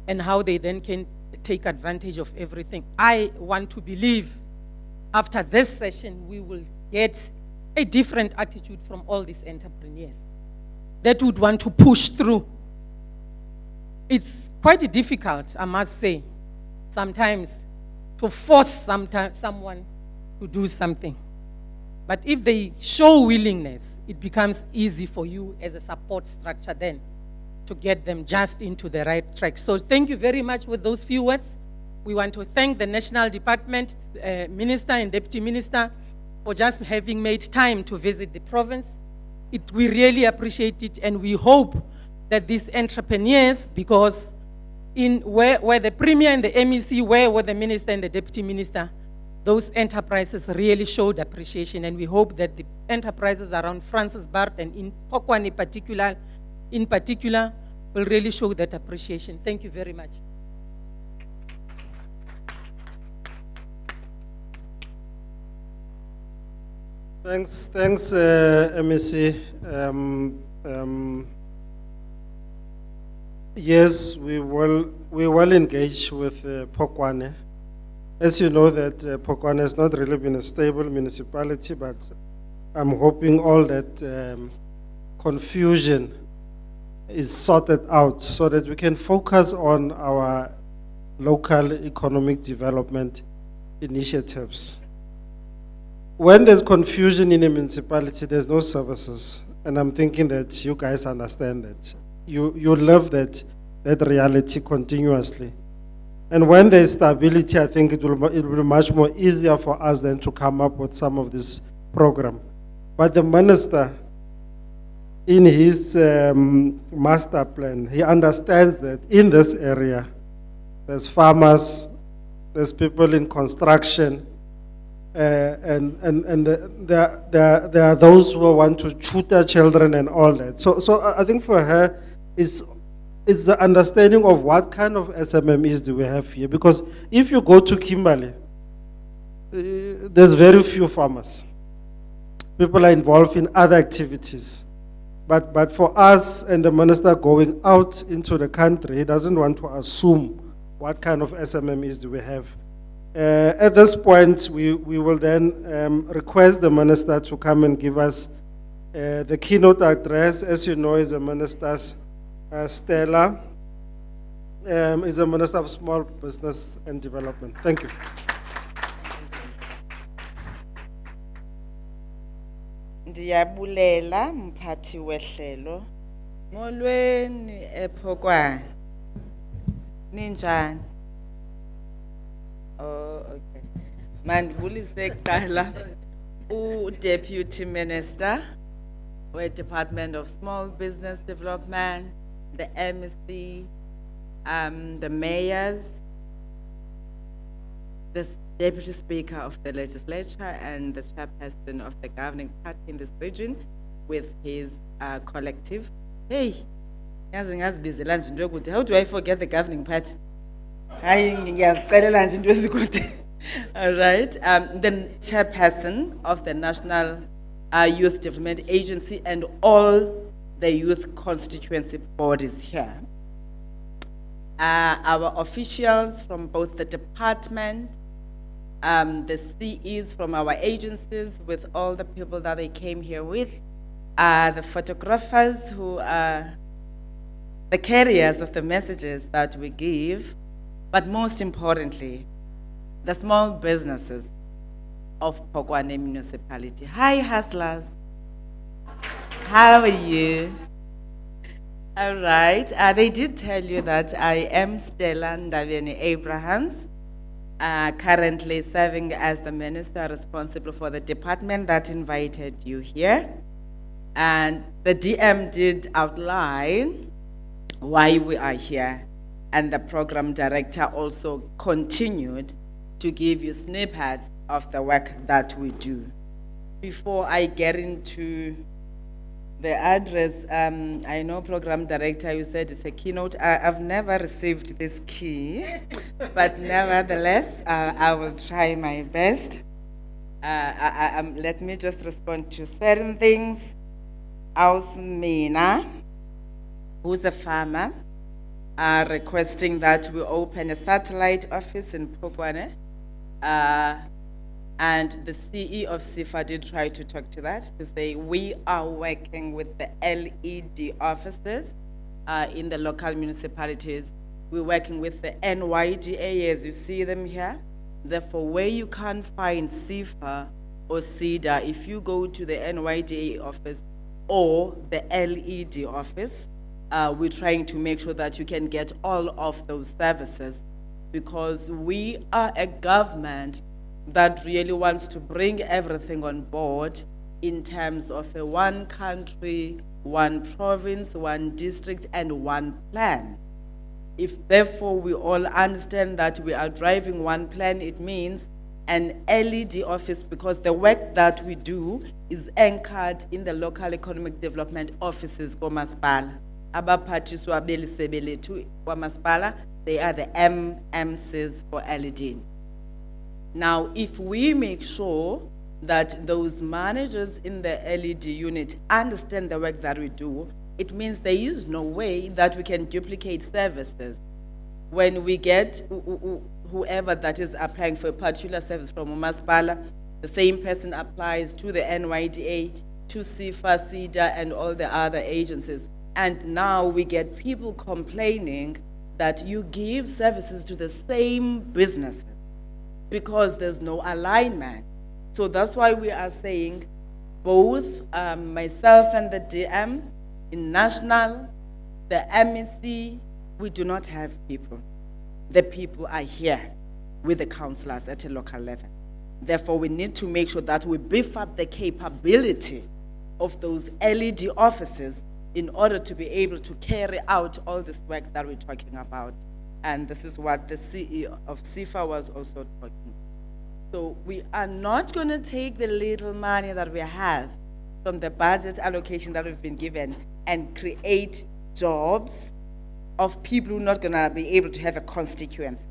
and how they then can take advantage of everything. I want to believe after this session, we will get a different attitude from all these entrepreneurs that would want to push through. It's quite difficult, I must say, sometimes to force someone to do something. But if they show willingness, it becomes easy for you as a support structure then to get them just into the right track. So thank you very much with those few words. We want to thank the National Department, Minister and Deputy Minister, for just having made time to visit the province. We really appreciate it, and we hope that these entrepreneurs, because where the Premier and the MEC were with the Minister and the Deputy Minister, those enterprises really showed appreciation, and we hope that the enterprises around Francis Bart and in Pokwane in particular will really show that appreciation. Thank you very much. Thanks, MEC. Yes, we will engage with Pokwane. As you know, that Pokwane has not really been a stable municipality, but I'm hoping all that confusion is sorted out so that we can focus on our local economic development initiatives. When there's confusion in a municipality, there's no services. And I'm thinking that you guys understand that. You live that reality continuously. And when there's stability, I think it will be much more easier for us then to come up with some of this program. But the minister, in his master plan, he understands that in this area, there's farmers, there's people in construction, and there are those who want to tutor children and all that. So I think for her, it's the understanding of what kind of SMMEs do we have here. Because if you go to Kimberley, there's very few farmers. People are involved in other activities. But for us and the minister going out into the country, he doesn't want to assume what kind of SMMEs do we have. At this point, we will then request the minister to come and give us the keynote address. As you know, is the minister's Stella, is the Minister of Small Business and Development. Thank you. Ndiyabulela mphathi wehlelo. Molweni ePhokwane. Ninjani? Oh, okay. Mandibulise kuqala Deputy Minister with Department of Small Business Development, the MEC, the mayors, the Deputy Speaker of the Legislature, and the chairperson of the governing party in this region with his collective. Hey, how do I forget the governing party? All right, the chairperson of the National Youth Development Agency and all the youth constituency bodies here. Our officials from both the department, the CEs from our agencies with all the people that they came here with, the photographers who are the carriers of the messages that we give, but most importantly, the small businesses of Pokwane municipality. Hi, hustlers. How are you? All right. They did tell you that I am Stella Ndaveni Abrahams, currently serving as the minister responsible for the department that invited you here. And the DM did outline why we are here. And the program director also continued to give you snippets of the work that we do. Before I get into the address, I know program director, you said it's a keynote. I've never received this key, but nevertheless, I will try my best. Let me just respond to certain things. Ausmina, who's a farmer, requesting that we open a satellite office in Pokwane. And the CE of SIFA did try to talk to that, to say we are working with the LED offices in the local municipalities. We're working with the NYDA, as you see them here. Therefore, where you can't find SIFA or CEDA, if you go to the NYDA office or the LED office, we're trying to make sure that you can get all of those services, because we are a government that really wants to bring everything on board in terms of a one country, one province, one district, and one plan. If therefore we all understand that we are driving one plan, it means an LED office, because the work that we do is anchored in the local economic development offices, Gomaspal. abaphathiswa beli sebe lethu kwamasipala, they are the MMCs for LED. Now, if we make sure that those managers in the LED unit understand the work that we do, it means there is no way that we can duplicate services. When we get whoever that is applying for a particular service from Umaspala, the same person applies to the NYDA, to CIFA, CIDA, and all the other agencies. And now we get people complaining that you give services to the same businesses because there's no alignment. So that's why we are saying both myself and the DM in national, the MEC, we do not have people. The people are here with the councillors at a local level. Therefore, we need to make sure that we beef up the capability of those LED offices in order to be able to carry out all this work that we're talking about. And this is what the CEO of CIFA was also talking. So we are not going to take the little money that we have from the budget allocation that we've been given and create jobs of people who are not going to be able to have a constituency.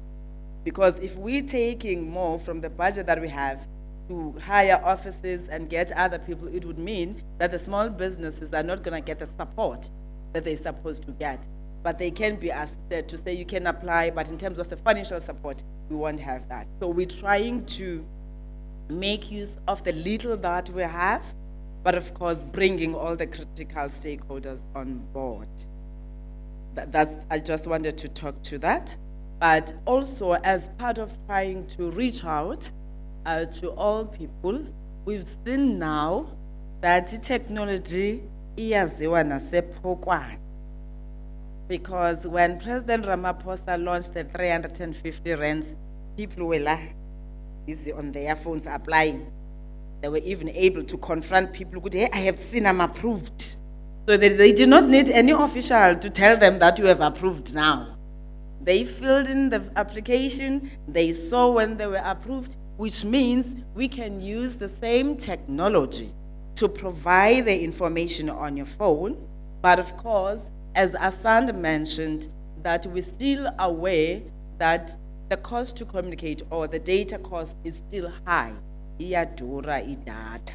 Because if we're taking more from the budget that we have to hire offices and get other people, it would mean that the small businesses are not going to get the support that they're supposed to get. But they can be assisted to say you can apply, but in terms of the financial support, we won't have that. So we're trying to make use of the little that we have, but of course bringing all the critical stakeholders on board. I just wanted to talk to that. But also as part of trying to reach out to all people, we've seen now that the technology iyaziwa nasePhokwane. Because when President Ramaphosa launched the 350 rands, people were busy on their phones applying. They were even able to confront people who, hey, I have seen I'm approved. So they did not need any official to tell them that you have approved now. They filled in the application, they saw when they were approved, which means we can use the same technology to provide the information on your phone. But of course, as Asand mentioned, that we're still aware that the cost to communicate or the data cost is still high. Iyadura idata.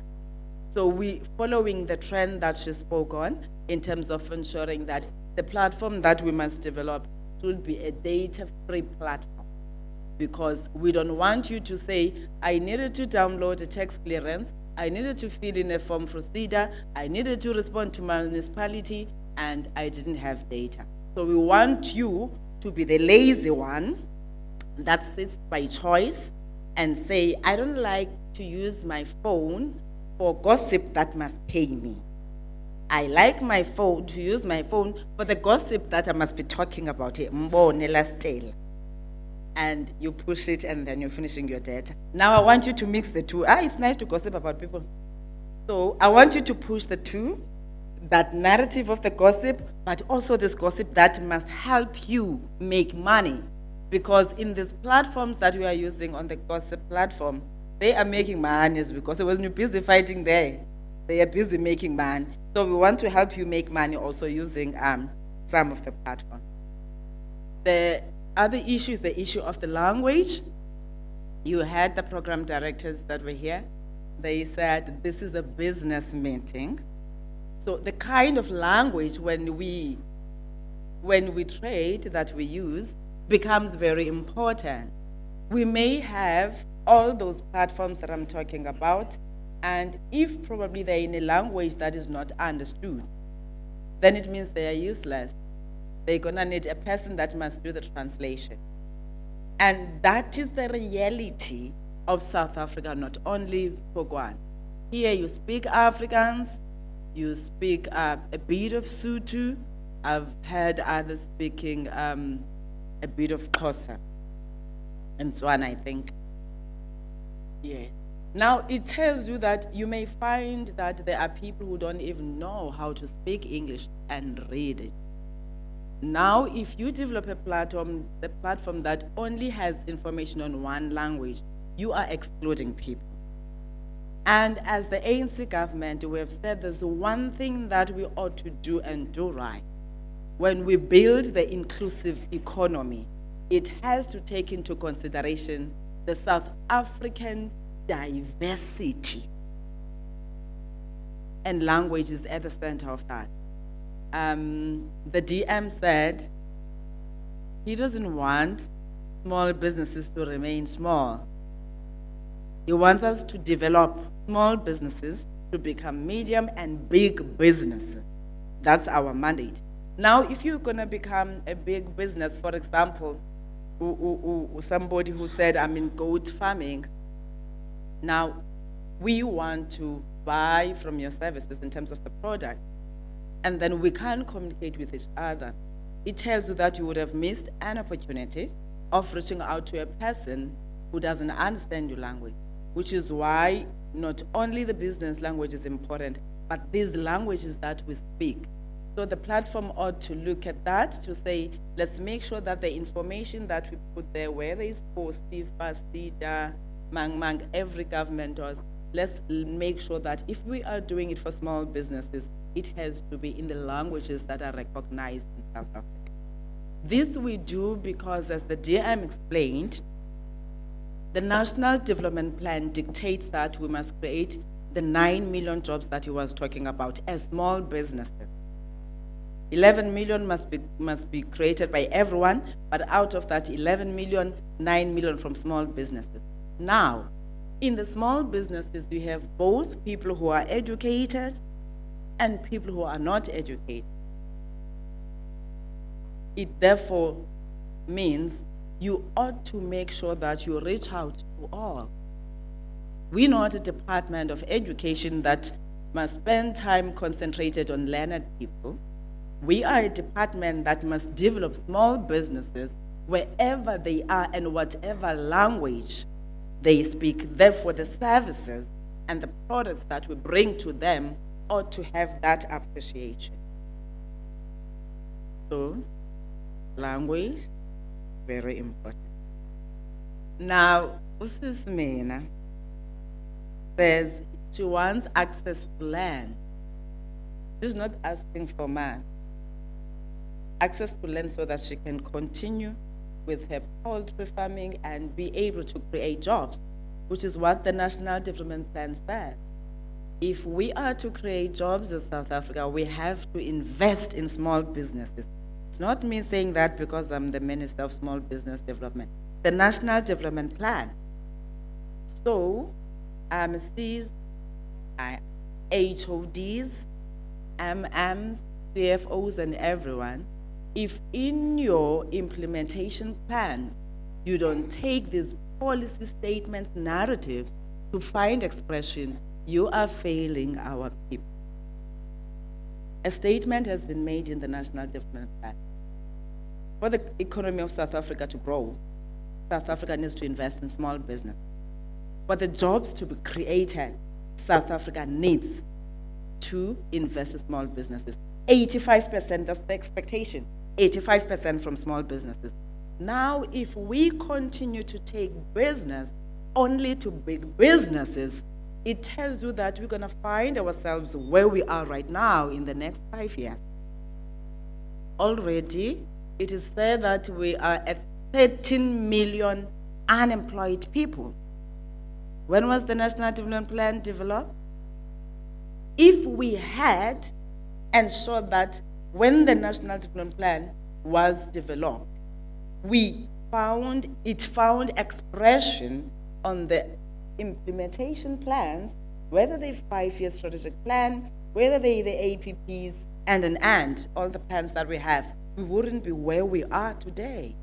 So we're following the trend that she spoke on in terms of ensuring that the platform that we must develop should be a data-free platform. Because we don't want you to say, I needed to download a tax clearance, I needed to fill in a form procedure, I needed to respond to my municipality, and I didn't have data. So we want you to be the lazy one that sits by choice and say, I don't like to use my phone for gossip that must pay me. I like my phone, to use my phone for the gossip that I must be talking about it. And you push it and then you're finishing your data. Now I want you to mix the two. It's nice to gossip about people. So I want you to push the two, that narrative of the gossip, but also this gossip that must help you make money. Because in these platforms that we are using on the gossip platform, they are making money because when you're busy fighting there, they are busy making money. So we want to help you make money also using some of the platforms. The other issue is the issue of the language. You had the program directors that were here. They said this is a business meeting. So the kind of language when we trade that we use becomes very important. We may have all those platforms that I'm talking about, and if probably they're in a language that is not understood, then it means they are useless. They're gonna need a person that must do the translation. And that is the reality of South Africa, not only Pokwan. Here you speak Afrikaans, you speak a bit of Sotho. I've heard others speaking a bit of Xhosa and Tswana, I think. Yeah. Now, it tells you that you may find that there are people who don't even know how to speak English and read it. Now, if you develop a platform, the platform that only has information on one language, you are excluding people. And as the ANC government, we have said there's one thing that we ought to do and do right. when we build the inclusive economy, it has to take into consideration the South African diversity. And language is at the center of that. The DM said he doesn't want small businesses to remain small. He wants us to develop small businesses to become medium and big businesses. That's our mandate. Now, if you're gonna become a big business, for example, somebody who said, I'm in goat farming, now we want to buy from your services in terms of the product, and then we can't communicate with each other. It tells you that you would have missed an opportunity of reaching out to a person who doesn't understand your language, which is why not only the business language is important, but these languages that we speak. So the platform ought to look at that to say, let's make sure that the information that we put there, whether it's for STIFA, STIDA, Mang, every government does, let's make sure that if we are doing it for small businesses, it has to be in the languages that are recognized in South Africa. This we do because, as the DM explained, the National Development Plan dictates that we must create the 9 million jobs that he was talking about as small businesses. 11 million must be created by everyone, but out of that 11 million, 9 million from small businesses. Now, in the small businesses, you have both people who are educated and people who are not educated. It therefore means you ought to make sure that you reach out to all. We're not a department of education that must spend time concentrated on learned people. We are a department that must develop small businesses wherever they are and whatever language they speak. Therefore, the services and the products that we bring to them ought to have that appreciation. So, language, very important. Now, Usis Mina says she wants access to land. She's not asking for man. Access to land so that she can continue with her poultry farming and be able to create jobs, which is what the National Development Plan says. If we are to create jobs in South Africa, we have to invest in small businesses. It's not me saying that because I'm the Minister of Small Business Development. The National Development Plan. So, MCs, HODs, MMs, CFOs, and everyone, if in your implementation plans, you don't take these policy statements, narratives to find expression, you are failing our people. A statement has been made in the National Development Plan. For the economy of South Africa to grow, South Africa needs to invest in small business. For the jobs to be created, South Africa needs to invest in small businesses. 85%, that's the expectation. 85% from small businesses. Now, if we continue to take business only to big businesses, it tells you that we're gonna find ourselves where we are right now in the next 5 years. Already, it is said that we are at 13 million unemployed people. When was the National Development Plan developed? If we had ensured that when the National Development Plan was developed, it found expression on the implementation plans, whether they 5-year strategic plan, whether they the APPs, and all the plans that we have, we wouldn't be where we are today.